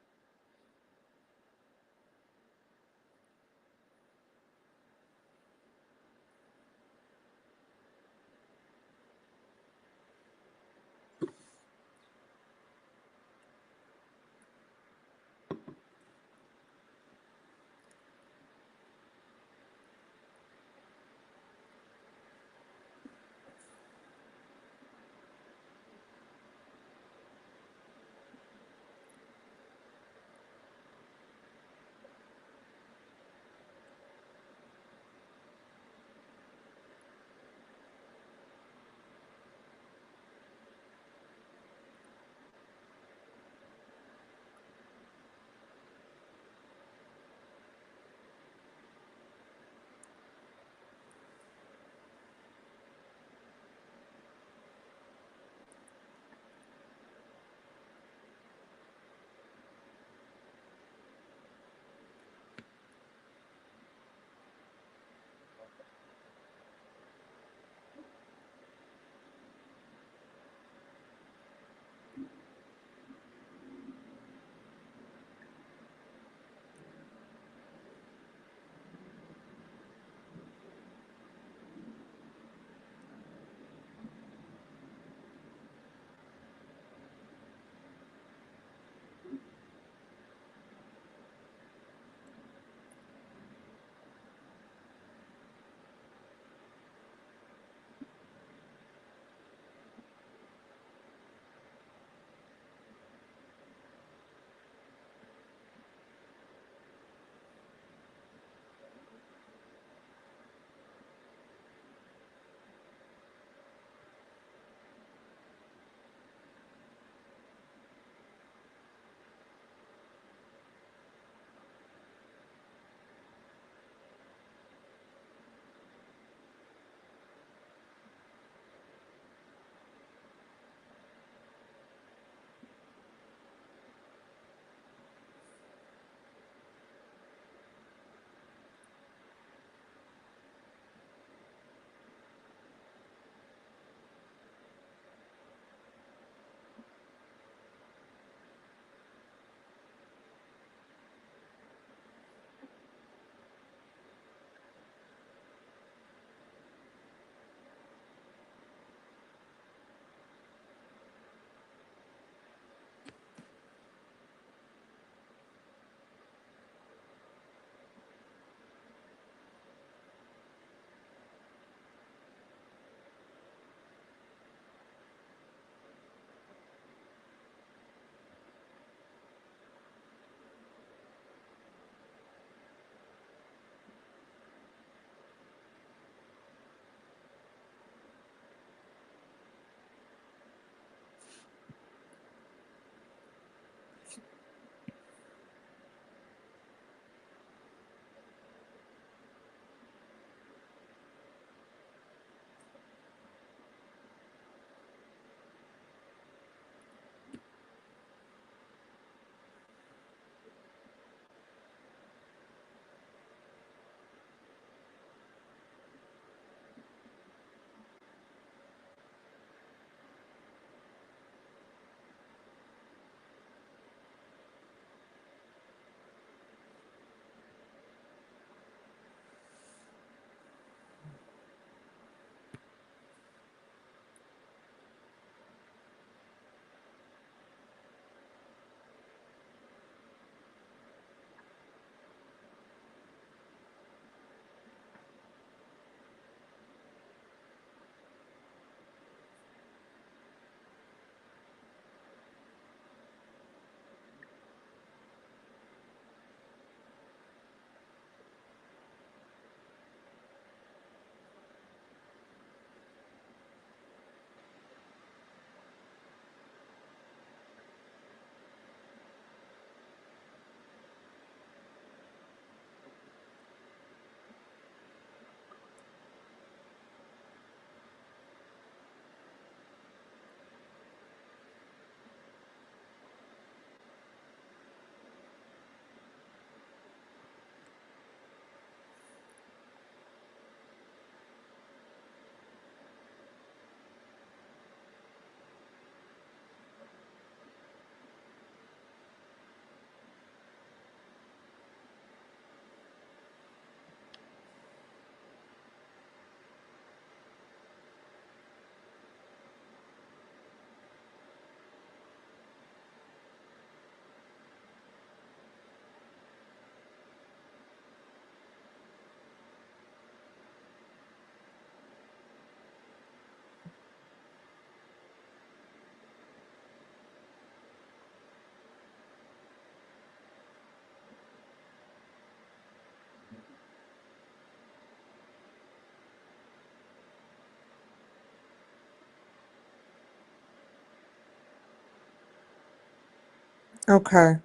Okay.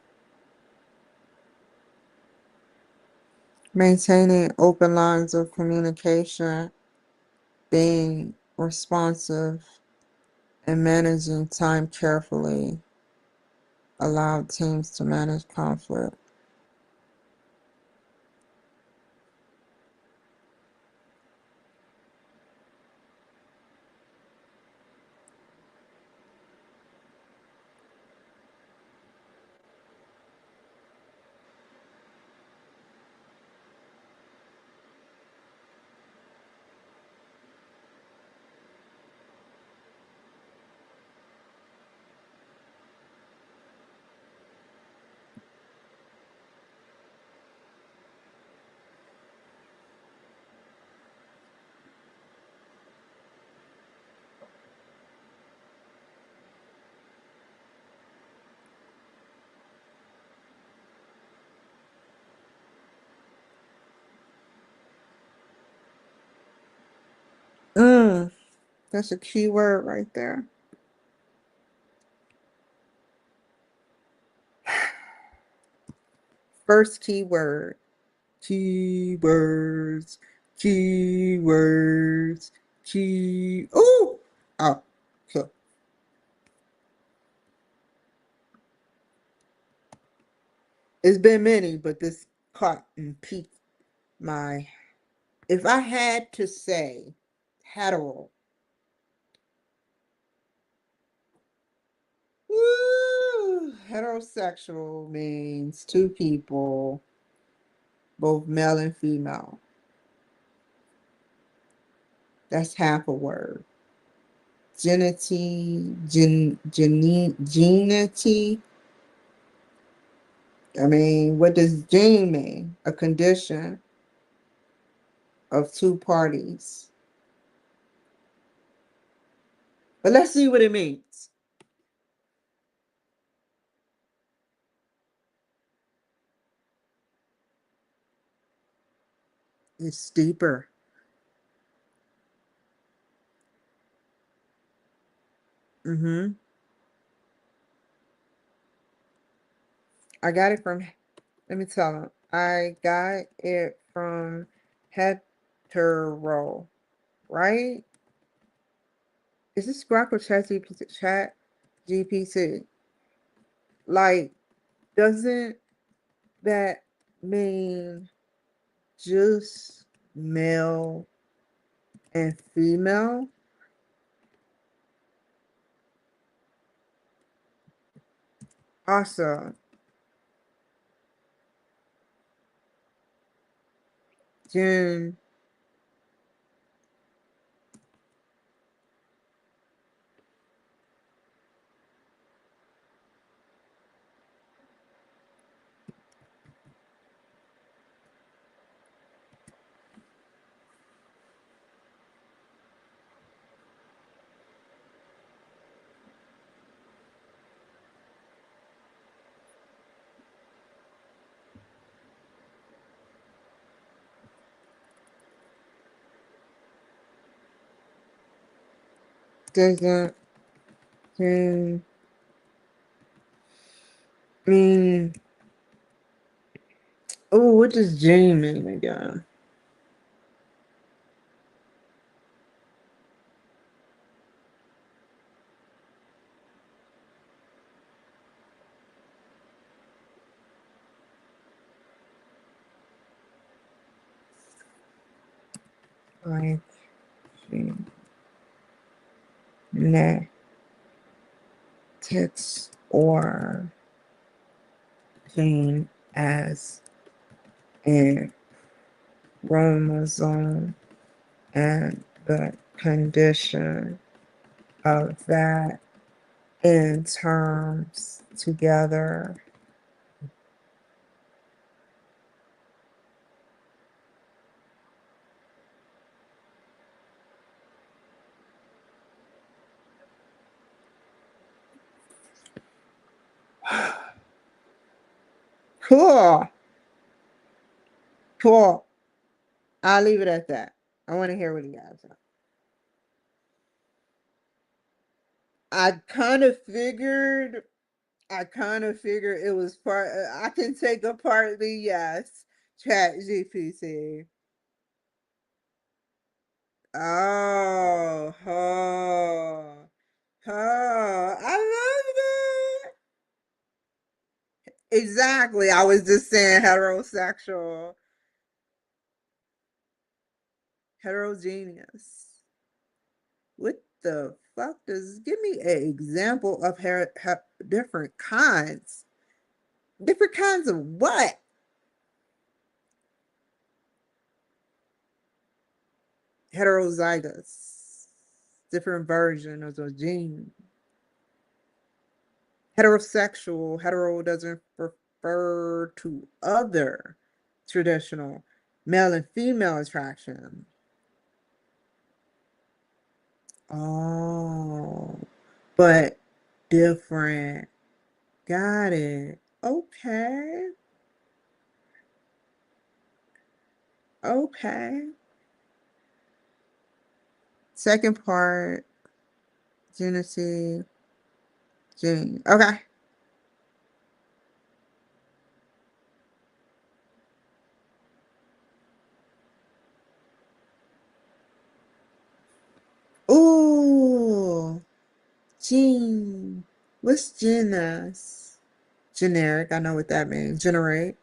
Maintaining open lines of communication, being responsive, and managing time carefully allow teams to manage conflict. Mm, that's a key word right there. First key word. Keywords. Keywords. Key. Ooh! Oh, okay. It's been many, but this caught and piqued my. If I had to say hetero, woo, heterosexual means two people, both male and female. That's half a word. Genity. I mean, what does gene mean? A condition of two parties. But let's see what it means. It's deeper. Mm-hmm. I got it from, let me tell them. I got it from hetero, right? Is this Grok or Chat GPT? Like, doesn't that mean just male and female? Awesome. Gen doesn't gen mean, oh, what does Jane mean again? Like genetics or gene as a chromosome and the condition of that in terms together. Cool. Cool. I'll leave it at that. I want to hear what you guys have. I kind of figured I kind of figured it was part. I can take a partly yes. Chat GPT. Oh, oh, oh! I love that. Exactly. I was just saying heterosexual, heterogeneous. What the fuck does? Give me an example of different kinds. Different kinds of what? Heterozygous. Different version of the gene. Heterosexual. Hetero doesn't refer to other traditional male and female attraction. Oh, but different. Got it. Okay. Okay. Second part, Genesee, June. Okay. Ooh, Gene. What's genus? Generic. I know what that means. Generate.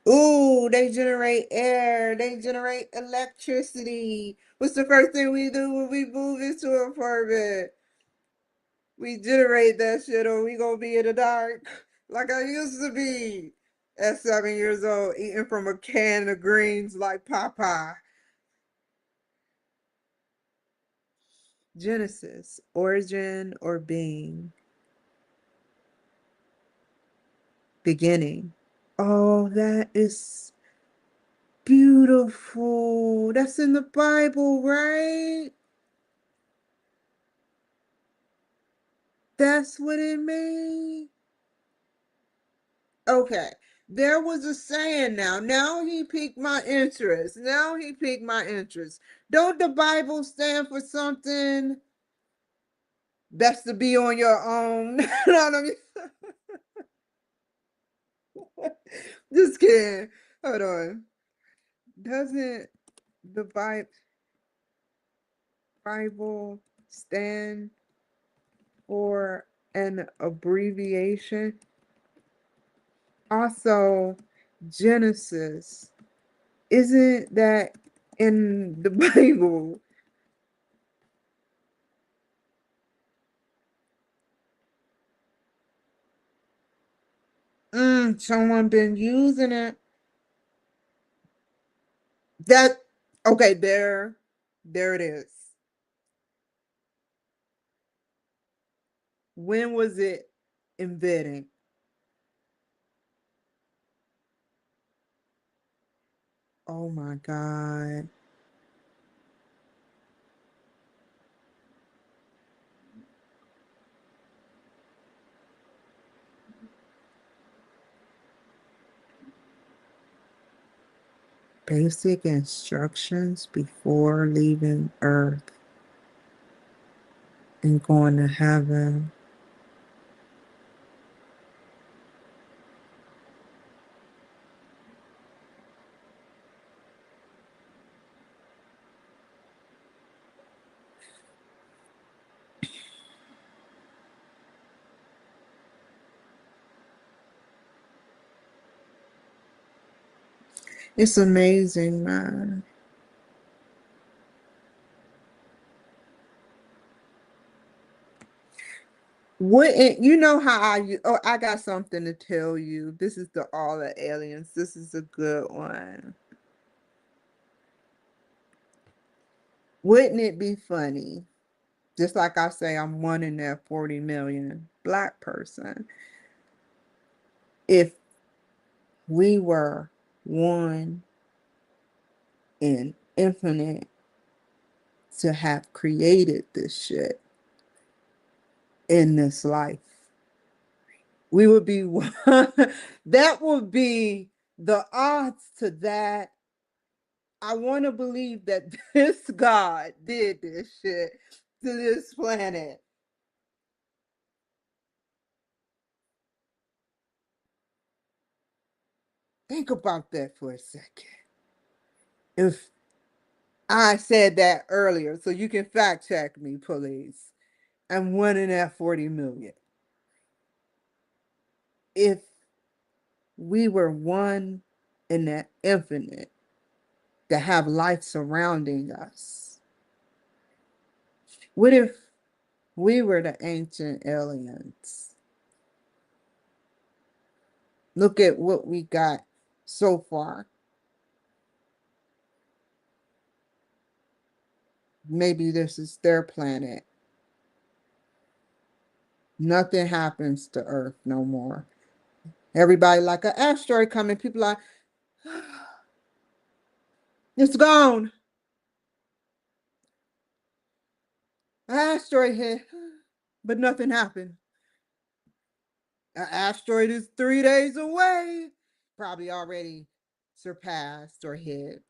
Ooh, they generate air. They generate electricity. What's the first thing we do when we move into an apartment? We generate that shit or we gonna be in the dark like I used to be at 7 years old, eating from a can of greens like Popeye. Genesis, origin or being, beginning. Oh, that is beautiful. That's in the Bible, right? That's what it means. Okay. There was a saying now. Now he piqued my interest. Now he piqued my interest. Don't the Bible stand for something? Best to be on your own. You know what I mean? Just kidding. Hold on. Doesn't the Bible stand for an abbreviation? Also, Genesis. Isn't that in the Bible? Someone been using it. That okay, there it is. When was it invented? Oh my God. Basic instructions before leaving Earth and going to heaven. It's amazing, man. Wouldn't you know how oh, I got something to tell you. This is the all the aliens. This is a good one. Wouldn't it be funny? Just like I say, I'm one in that 40 million black person. If we were one in infinite to have created this shit in this life, we would be one. That would be the odds to that. I want to believe that this God did this shit to this planet. Think about that for a second. If I said that earlier, so you can fact check me, please. I'm one in that 40 million. If we were one in that infinite that have life surrounding us, what if we were the ancient aliens? Look at what we got so far. Maybe this is their planet. Nothing happens to Earth no more. Everybody like an asteroid coming. People like, it's gone. An asteroid hit, but nothing happened. An asteroid is 3 days away. Probably already surpassed or hit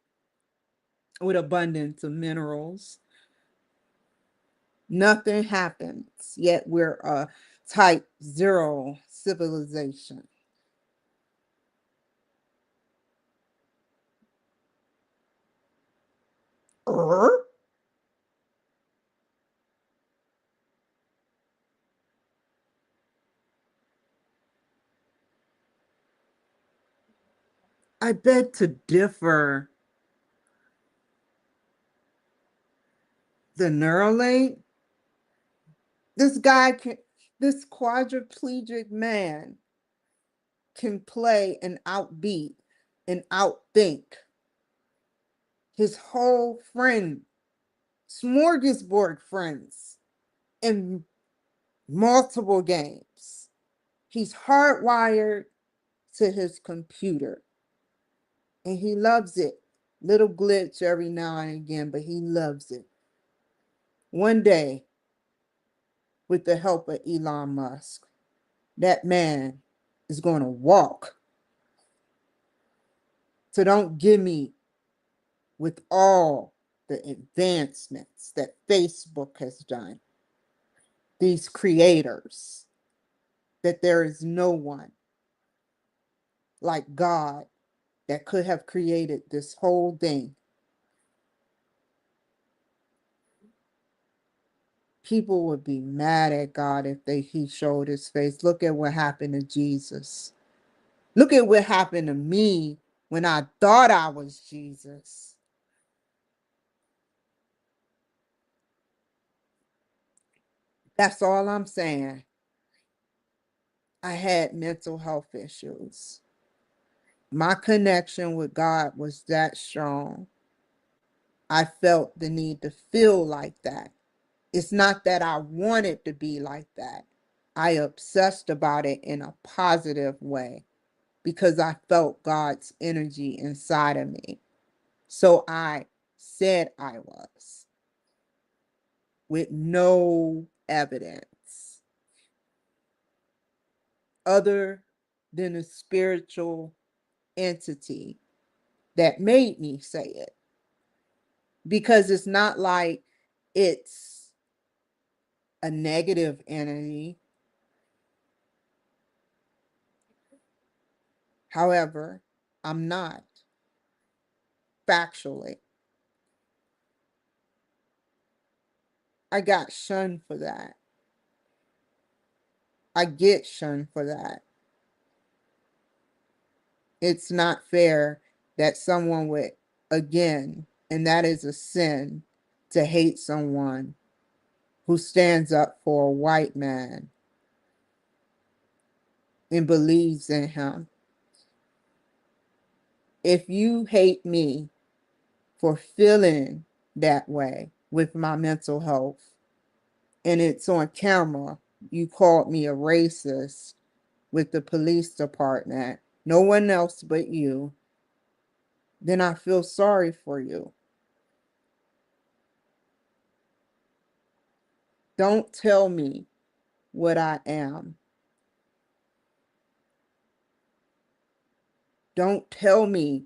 with abundance of minerals. Nothing happens, yet we're a type 0 civilization. I beg to differ. The Neuralink, this guy can, this quadriplegic man can play and outbeat and outthink his whole smorgasbord friends in multiple games. He's hardwired to his computer and he loves it. Little glitch every now and again, but he loves it. One day, with the help of Elon Musk, that man is going to walk. So don't give me with all the advancements that Facebook has done, these creators, that there is no one like God that could have created this whole thing. People would be mad at God if he showed his face. Look at what happened to Jesus. Look at what happened to me when I thought I was Jesus. That's all I'm saying. I had mental health issues. My connection with God was that strong. I felt the need to feel like that. It's not that I wanted to be like that. I obsessed about it in a positive way because I felt God's energy inside of me. So I said I was with no evidence other than a spiritual entity that made me say it. Because it's not like it's a negative entity. However, I'm not factually. I got shunned for that. I get shunned for that. It's not fair that someone would, again, and that is a sin, to hate someone who stands up for a white man and believes in him. If you hate me for feeling that way with my mental health, and it's on camera, you called me a racist with the police department, no one else but you, then I feel sorry for you. Don't tell me what I am. Don't tell me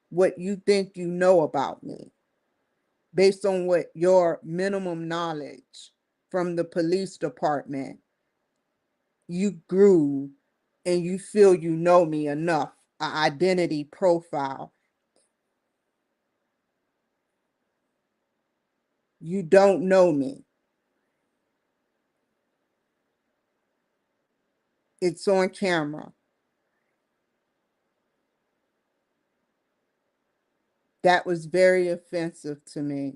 what you think you know about me based on what your minimum knowledge from the police department you grew and you feel you know me enough an identity profile. You don't know me. It's on camera. That was very offensive to me.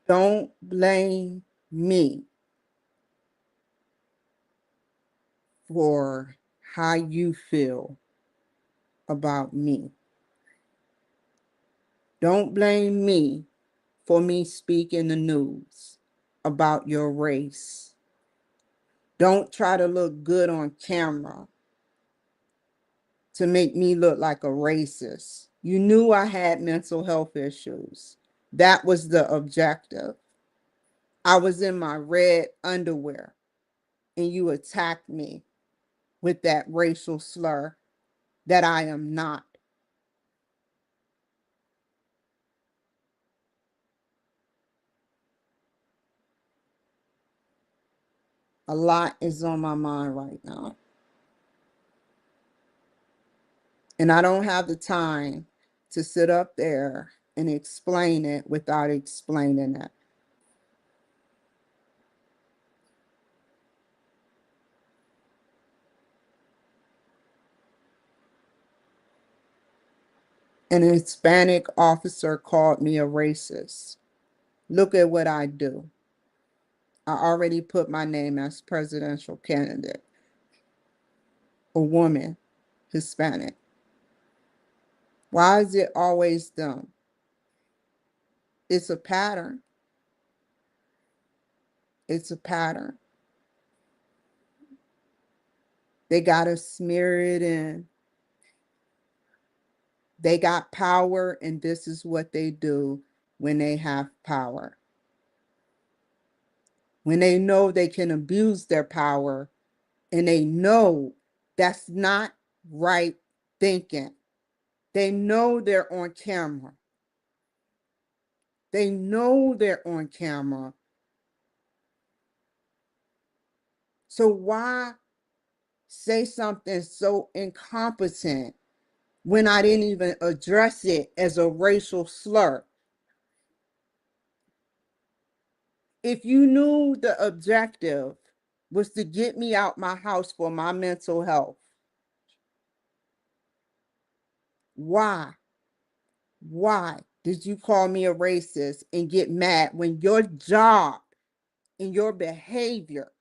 Don't blame me for how you feel about me. Don't blame me for me speaking the news about your race. Don't try to look good on camera to make me look like a racist. You knew I had mental health issues. That was the objective. I was in my red underwear and you attacked me with that racial slur that I am not. A lot is on my mind right now. And I don't have the time to sit up there and explain it without explaining it. An Hispanic officer called me a racist. Look at what I do. I already put my name as presidential candidate, a woman, Hispanic. Why is it always them? It's a pattern. It's a pattern. They got to smear it in. They got power, and this is what they do when they have power. When they know they can abuse their power and they know that's not right thinking. They know they're on camera. They know they're on camera. So why say something so incompetent when I didn't even address it as a racial slur? If you knew the objective was to get me out my house for my mental health, why? Why did you call me a racist and get mad when your job and your behavior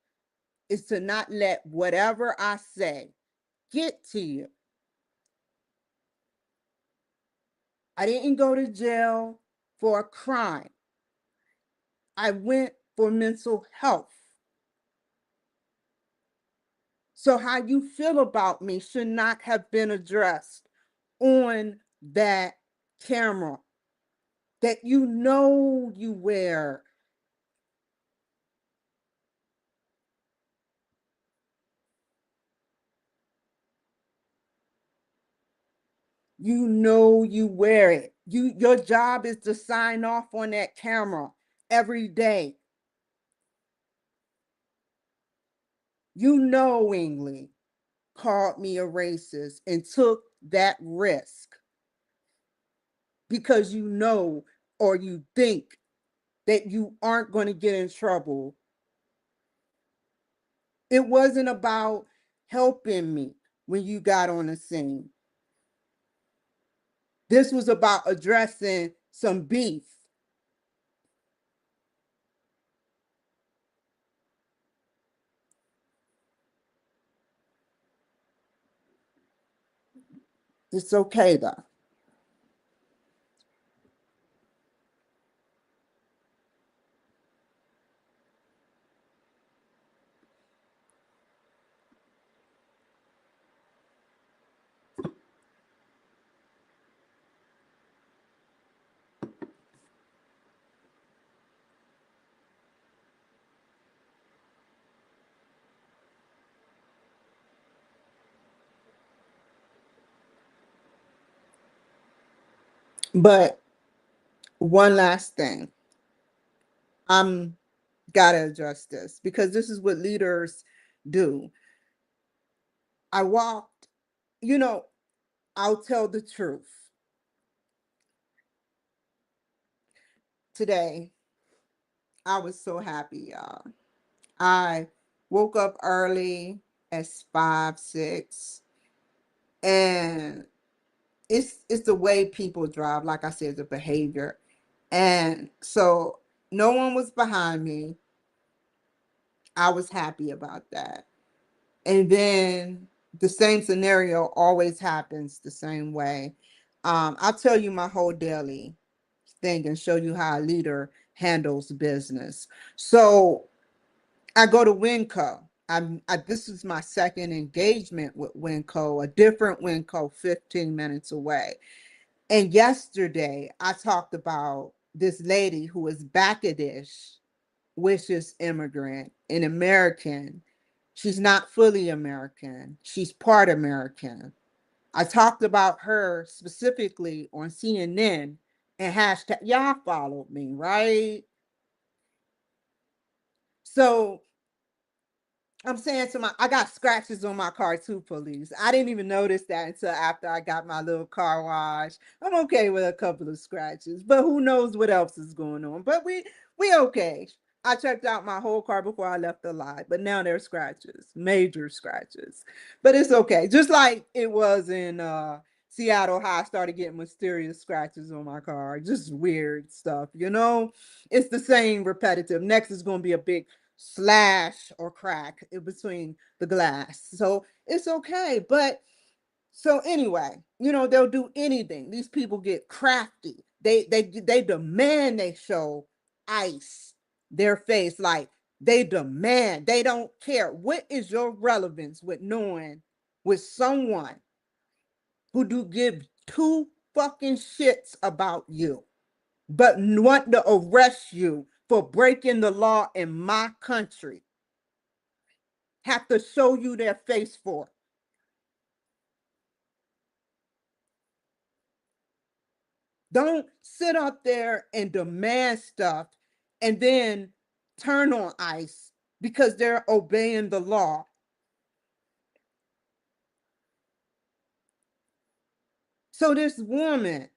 is to not let whatever I say get to you? I didn't go to jail for a crime. I went for mental health. So how you feel about me should not have been addressed on that camera that you know you wear. You know you wear it. Your job is to sign off on that camera every day. You knowingly called me a racist and took that risk because you know or you think that you aren't going to get in trouble. It wasn't about helping me when you got on the scene. This was about addressing some beef. It's okay though. But one last thing. I'm gotta address this because this is what leaders do. I walked, you know, I'll tell the truth. Today, I was so happy, y'all. I woke up early at 5, 6, and it's the way people drive, like I said, the behavior. And so no one was behind me. I was happy about that. And then the same scenario always happens the same way. I'll tell you my whole daily thing and show you how a leader handles business. So I go to Winco. This is my second engagement with Winco, a different Winco 15 minutes away. And yesterday I talked about this lady who is Bangladesh, which is immigrant, an American. She's not fully American. She's part American. I talked about her specifically on CNN and hashtag, y'all followed me, right? So I'm saying to I got scratches on my car too, police. I didn't even notice that until after I got my little car wash. I'm okay with a couple of scratches, but who knows what else is going on. But we okay. I checked out my whole car before I left the lot, but now there's scratches, major scratches. But it's okay. Just like it was in Seattle, how I started getting mysterious scratches on my car, just weird stuff, you know? It's the same repetitive. Next is going to be a big slash or crack in between the glass. So it's okay. But so anyway, they'll do anything. These people get crafty. They demand they show ice their face, like they demand. They don't care. What is your relevance with knowing with someone who do give two fucking shits about you, but want to arrest you for breaking the law in my country? Have to show you their face for? Don't sit up there and demand stuff and then turn on ice because they're obeying the law. So this woman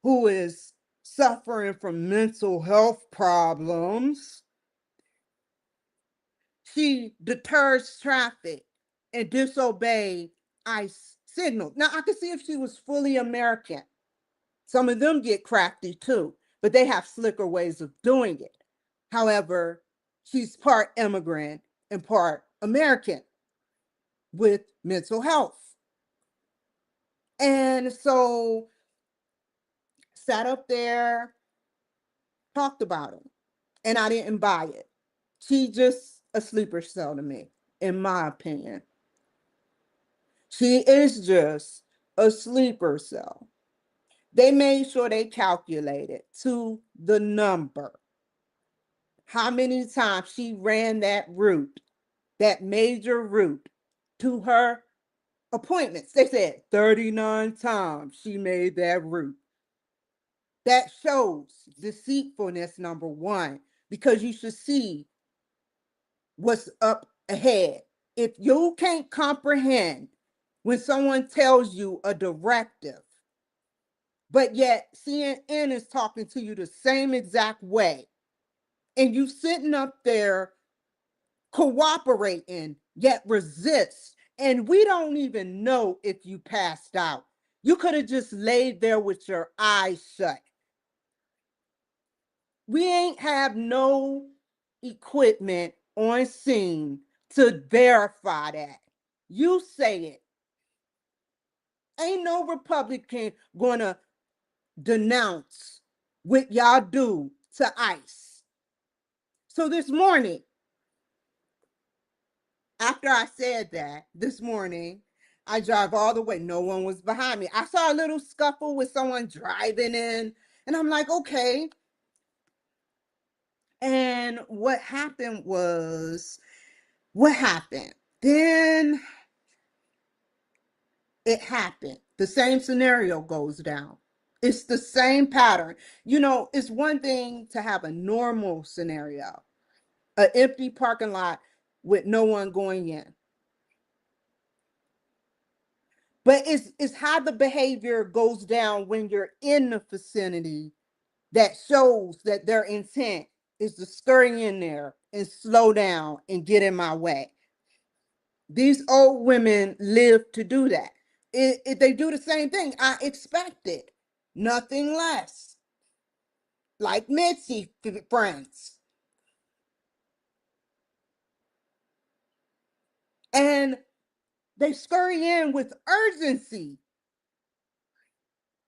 who is suffering from mental health problems, she deters traffic and disobey ice signals. Now I can see if she was fully American. Some of them get crafty too, but they have slicker ways of doing it. However, she's part immigrant and part American with mental health. And so sat up there, talked about it, and I didn't buy it. She just a sleeper cell to me, in my opinion. She is just a sleeper cell. They made sure they calculated to the number how many times she ran that route, that major route, to her appointments. They said 39 times she made that route. That shows deceitfulness, number one, because you should see what's up ahead. If you can't comprehend when someone tells you a directive, but yet CNN is talking to you the same exact way, and you sitting up there cooperating, yet resist. And we don't even know if you passed out. You could have just laid there with your eyes shut. We ain't have no equipment on scene to verify that. You say it. Ain't no Republican gonna denounce what y'all do to ICE. So this morning, after I said that this morning, I drive all the way. No one was behind me. I saw a little scuffle with someone driving in, and I'm like, okay. And what happened was, what happened? Then it happened. The same scenario goes down. It's the same pattern. You know, it's one thing to have a normal scenario, an empty parking lot with no one going in. But it's how the behavior goes down when you're in the vicinity that shows that their intent is to scurry in there and slow down and get in my way. These old women live to do that. They do the same thing. I expect it. Nothing less. Like Mitzi friends. And they scurry in with urgency,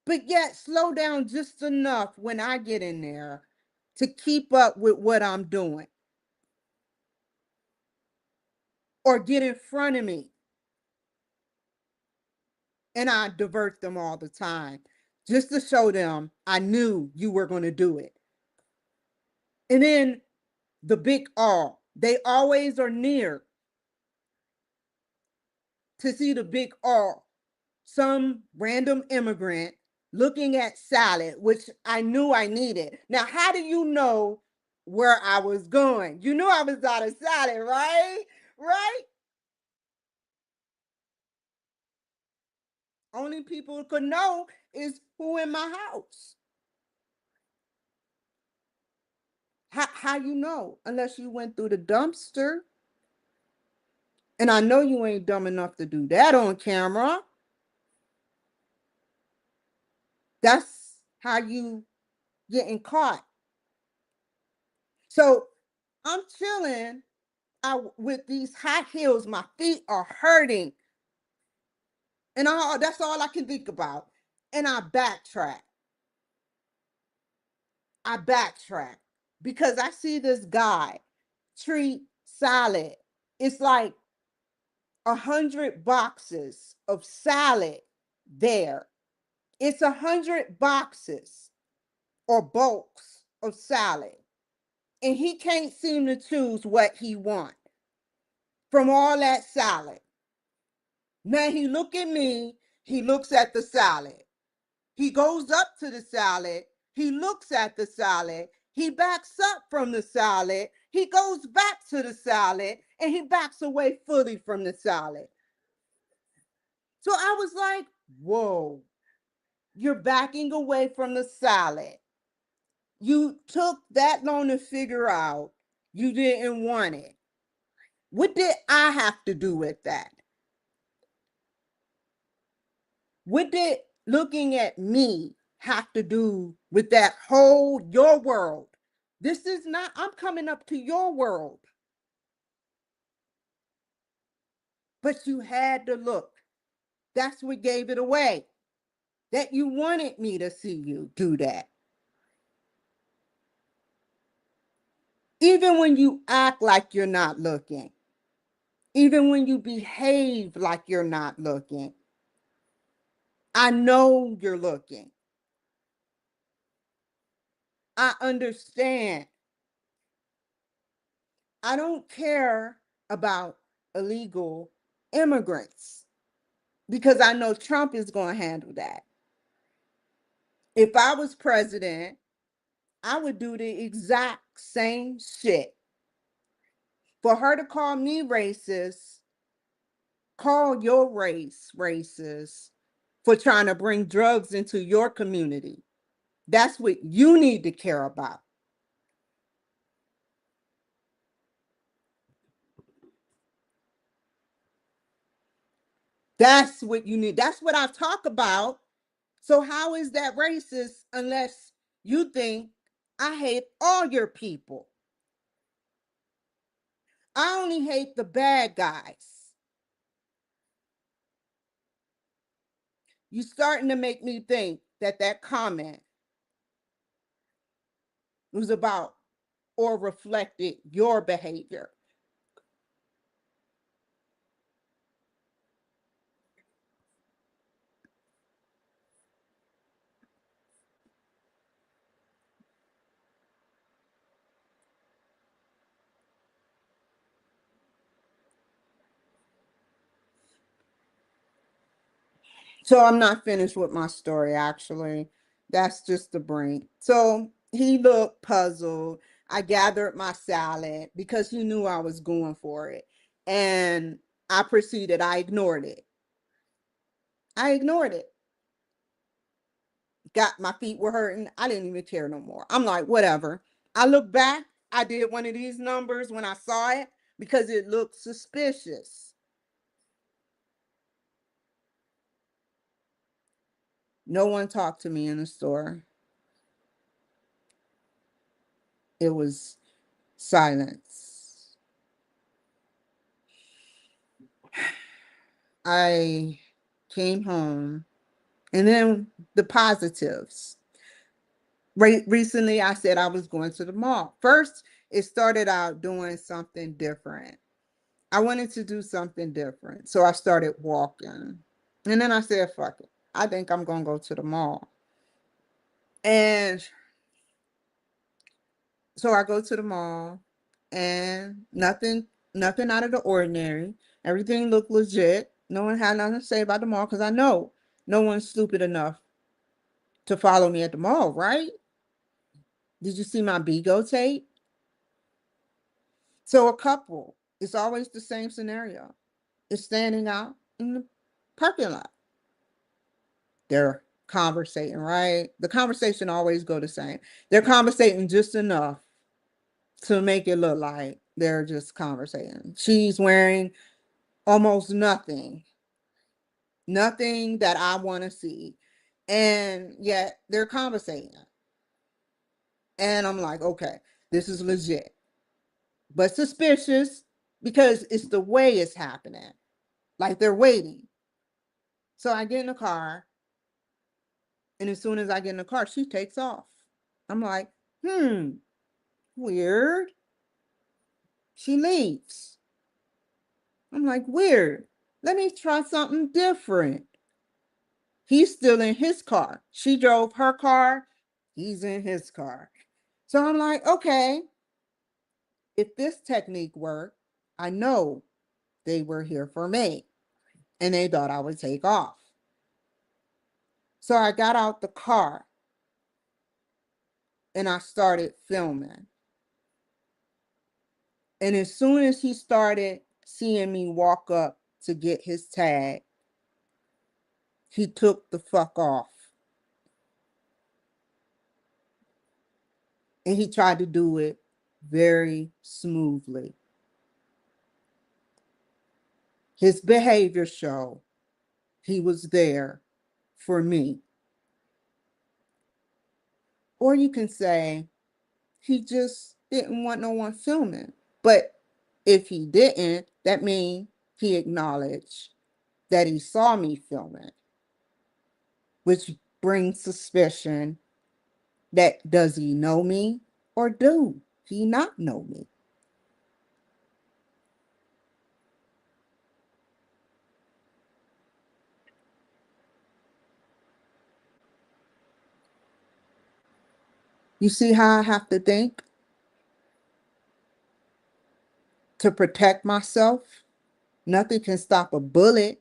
but yet slow down just enough when I get in there to keep up with what I'm doing or get in front of me. And I divert them all the time just to show them I knew you were going to do it. And then the big all, they always are near to see the big all. Some random immigrant looking at salad, which I knew I needed. Now, how do you know where I was going? You knew I was out of salad, right? Right? Only people who could know is who in my house. How you know? Unless you went through the dumpster. And I know you ain't dumb enough to do that on camera. That's how you getting caught. So I'm chilling with these high heels. My feet are hurting. And that's all I can think about. And I backtrack. I backtrack because I see this guy treat salad. It's like 100 boxes of salad there. It's 100 boxes or bulks of salad. And he can't seem to choose what he wants from all that salad. Now he look at me, he looks at the salad. He goes up to the salad, he looks at the salad, he backs up from the salad, he goes back to the salad, and he backs away fully from the salad. So I was like, whoa, you're backing away from the salad. You took that long to figure out you didn't want it. What did I have to do with that? What did looking at me have to do with that whole your world? This is not, I'm coming up to your world. But you had to look. That's what gave it away. That you wanted me to see you do that. Even when you act like you're not looking, even when you behave like you're not looking, I know you're looking. I understand. I don't care about illegal immigrants because I know Trump is going to handle that. If I was president, I would do the exact same shit. For her to call me racist, call your race racist for trying to bring drugs into your community. That's what you need to care about. That's what you need. That's what I talk about. So how is that racist unless you think I hate all your people? I only hate the bad guys. You starting to make me think that that comment was about or reflected your behavior. So I'm not finished with my story actually. That's just the brain. So he looked puzzled. I gathered my salad because he knew I was going for it. And I proceeded. I ignored it. I ignored it. Got my feet were hurting. I didn't even care no more. I'm like, whatever. I look back. I did one of these numbers when I saw it because it looked suspicious. No one talked to me in the store. It was silence. I came home. And then the positives. Recently, I said I was going to the mall. First, it started out doing something different. I wanted to do something different. So I started walking. And then I said, fuck it. I think I'm going to go to the mall. And so I go to the mall and nothing out of the ordinary. Everything looked legit. No one had nothing to say about the mall because I know no one's stupid enough to follow me at the mall, right? Did you see my Bigo tape? So a couple, it's always the same scenario. It's standing out in the parking lot. They're conversating, right? The conversation always go the same. They're conversating just enough to make it look like they're just conversating. She's wearing almost nothing that I want to see. And yet they're conversating. And I'm like, okay, this is legit, but suspicious because it's the way it's happening. Like they're waiting. So I get in the car, and as soon as I get in the car, she takes off. I'm like, weird. She leaves. I'm like, weird. Let me try something different. He's still in his car. She drove her car. He's in his car. So I'm like, okay, if this technique worked, I know they were here for me and they thought I would take off. So I got out the car and I started filming. And as soon as he started seeing me walk up to get his tag, he took the fuck off. And he tried to do it very smoothly. His behavior showed he was there for me. Or you can say he just didn't want no one filming. But if he didn't, that means he acknowledged that he saw me filming, which brings suspicion that does he know me or do he not know me? You see how I have to think to protect myself? Nothing can stop a bullet.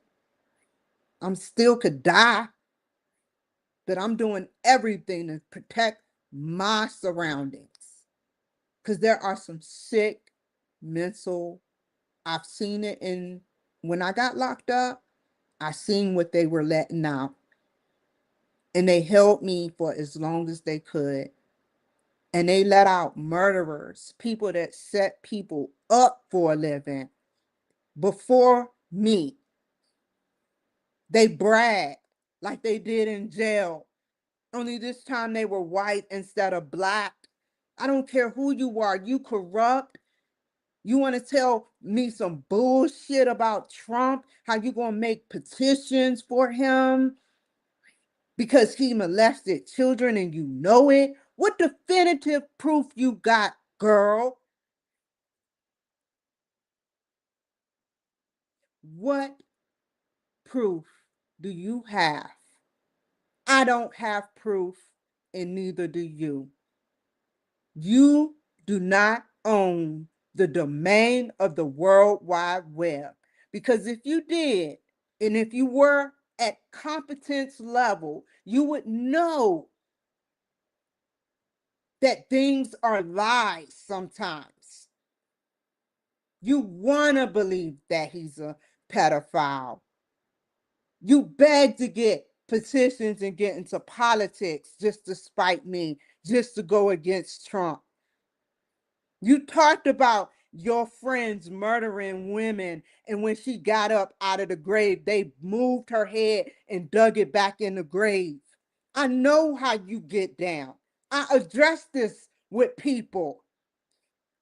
I'm still could die, but I'm doing everything to protect my surroundings. Because there are some sick mental, I've seen it in when I got locked up, I seen what they were letting out. And they held me for as long as they could. And they let out murderers, people that set people up for a living before me. They bragged like they did in jail. Only this time they were white instead of black. I don't care who you are. You corrupt. You want to tell me some bullshit about Trump, how you going to make petitions for him because he molested children and you know it? What definitive proof you got, girl? What proof do you have? I don't have proof, and neither do you. You do not own the domain of the World Wide Web. Because if you did, and if you were at competence level, you would know that things are lies sometimes. You want to believe that he's a pedophile. You beg to get petitions and get into politics just to spite me, just to go against Trump. You talked about your friends murdering women, and when she got up out of the grave, they moved her head and dug it back in the grave. I know how you get down. I address this with people.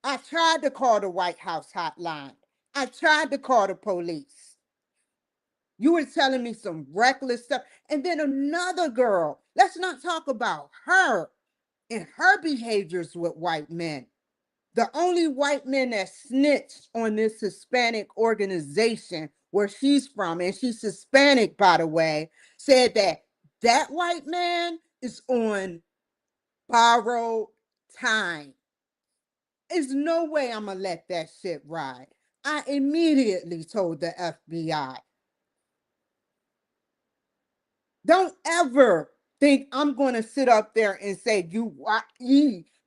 I tried to call the White House hotline. I tried to call the police. You were telling me some reckless stuff. And then another girl, let's not talk about her and her behaviors with white men. The only white men that snitched on this Hispanic organization where she's from, and she's Hispanic, by the way, said that that white man is on borrowed time. There's no way I'm going to let that shit ride. I immediately told the FBI, don't ever think I'm going to sit up there and say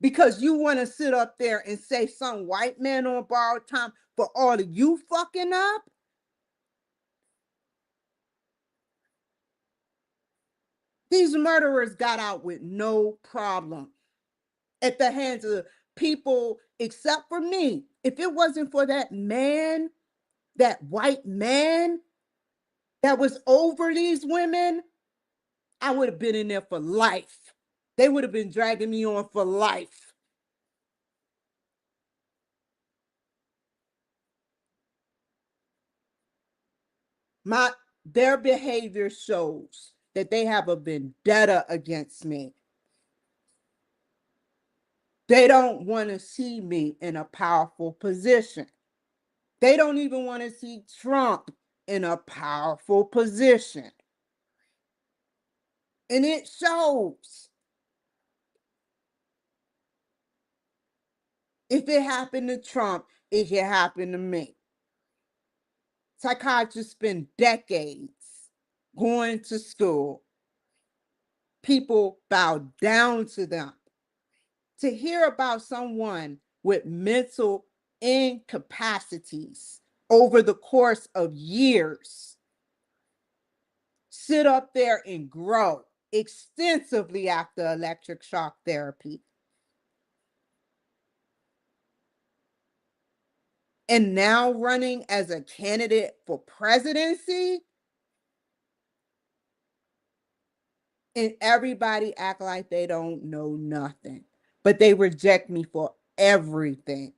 because you want to sit up there and say some white man on borrowed time for all of you fucking up. These murderers got out with no problem at the hands of people except for me. If it wasn't for that man, that white man that was over these women, I would have been in there for life. They would have been dragging me on for life. Their behavior shows that they have a vendetta against me. They don't want to see me in a powerful position. They don't even want to see Trump in a powerful position. And it shows. If it happened to Trump, it can happen to me. Psychiatrists spend decades going to school. People bow down to them. To hear about someone with mental incapacities over the course of years sit up there and grow extensively after electric shock therapy, and now running as a candidate for presidency, and everybody act like they don't know nothing, but they reject me for everything.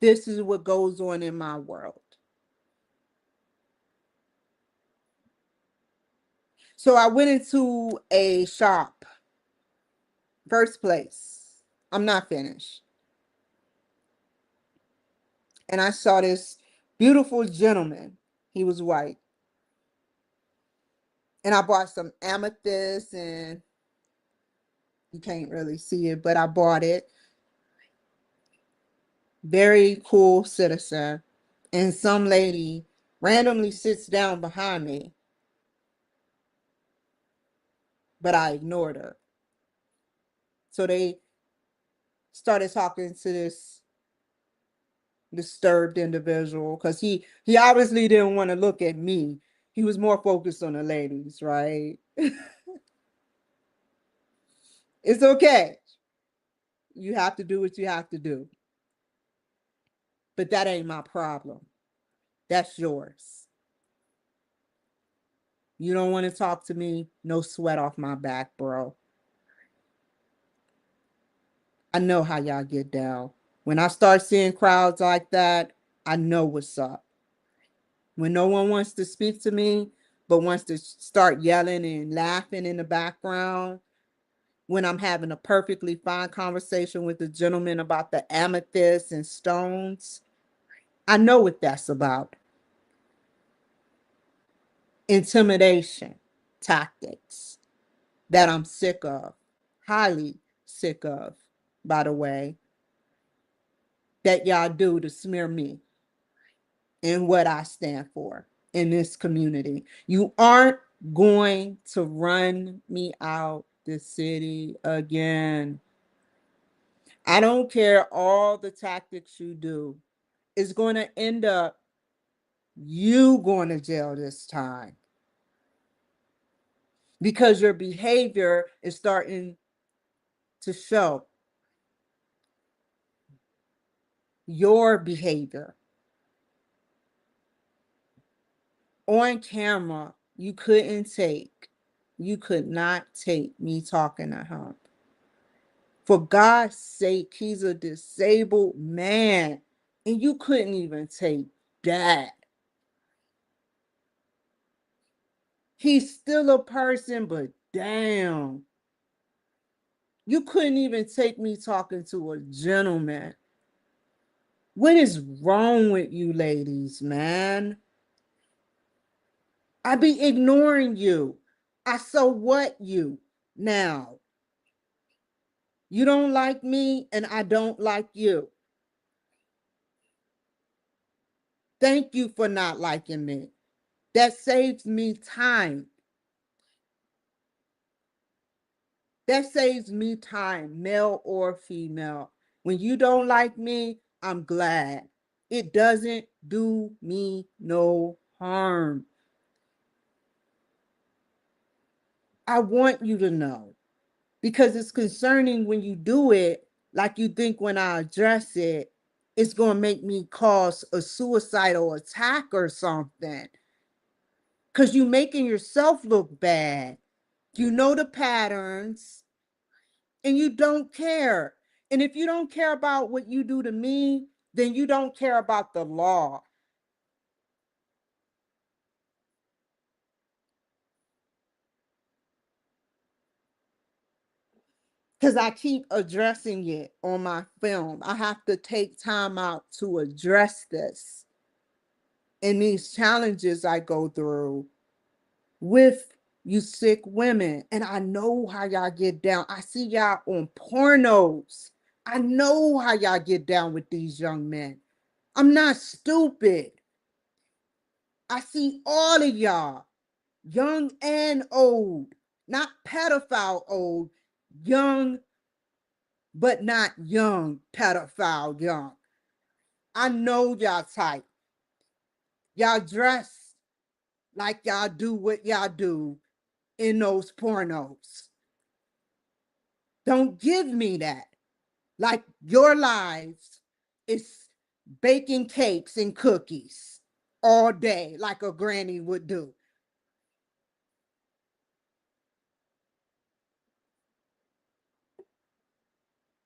This is what goes on in my world. So I went into a shop. First place. I'm not finished. And I saw this beautiful gentleman. He was white. And I bought some amethyst, and you can't really see it, but I bought it. Very cool citizen. And some lady randomly sits down behind me, but I ignored her. So they started talking to this disturbed individual because he obviously didn't want to look at me. He was more focused on the ladies, right? It's okay. You have to do what you have to do. But that ain't my problem. That's yours. You don't want to talk to me? No sweat off my back, bro. I know how y'all get down. When I start seeing crowds like that, I know what's up. When no one wants to speak to me, but wants to start yelling and laughing in the background, when I'm having a perfectly fine conversation with the gentleman about the amethyst and stones, I know what that's about. Intimidation tactics that I'm sick of, highly sick of, by the way, that y'all do to smear me and what I stand for in this community. You aren't going to run me out the city again. I don't care all the tactics you do. It's going to end up you going to jail this time because your behavior is starting to show your behavior. On camera, you could not take me talking to him. For God's sake, he's a disabled man, and you couldn't even take that. He's still a person, but damn, you couldn't even take me talking to a gentleman. What is wrong with you ladies, man? I be ignoring you. I so what you now. You don't like me, and I don't like you. Thank you for not liking me. That saves me time. That saves me time, male or female. When you don't like me, I'm glad. It doesn't do me no harm. I want you to know because it's concerning when you do it, like you think when I address it, it's going to make me cause a suicidal attack or something. Because you're making yourself look bad. You know the patterns and you don't care. And if you don't care about what you do to me, then you don't care about the law. Because I keep addressing it on my film. I have to take time out to address this and these challenges I go through with you sick women. And I know how y'all get down. I see y'all on pornos. I know how y'all get down with these young men. I'm not stupid. I see all of y'all, young and old, not pedophile old, young, but not young, pedophile young. I know y'all type. Y'all dress like y'all do what y'all do in those pornos. Don't give me that. Like your lives is baking cakes and cookies all day, like a granny would do.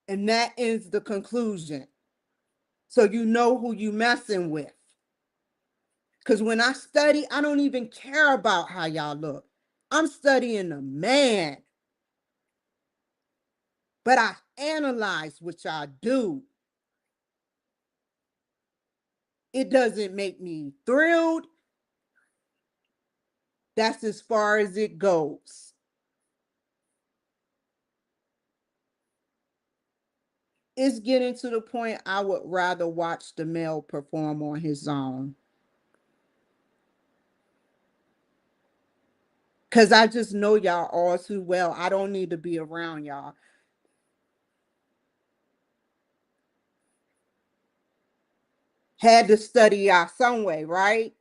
And that is the conclusion. So you know who you messing with. Because when I study, I don't even care about how y'all look. I'm studying a man. But I analyze what y'all do. It doesn't make me thrilled. That's as far as it goes. It's getting to the point I would rather watch the male perform on his own. Because I just know y'all all too well. I don't need to be around y'all. Had to study y'all some way, right?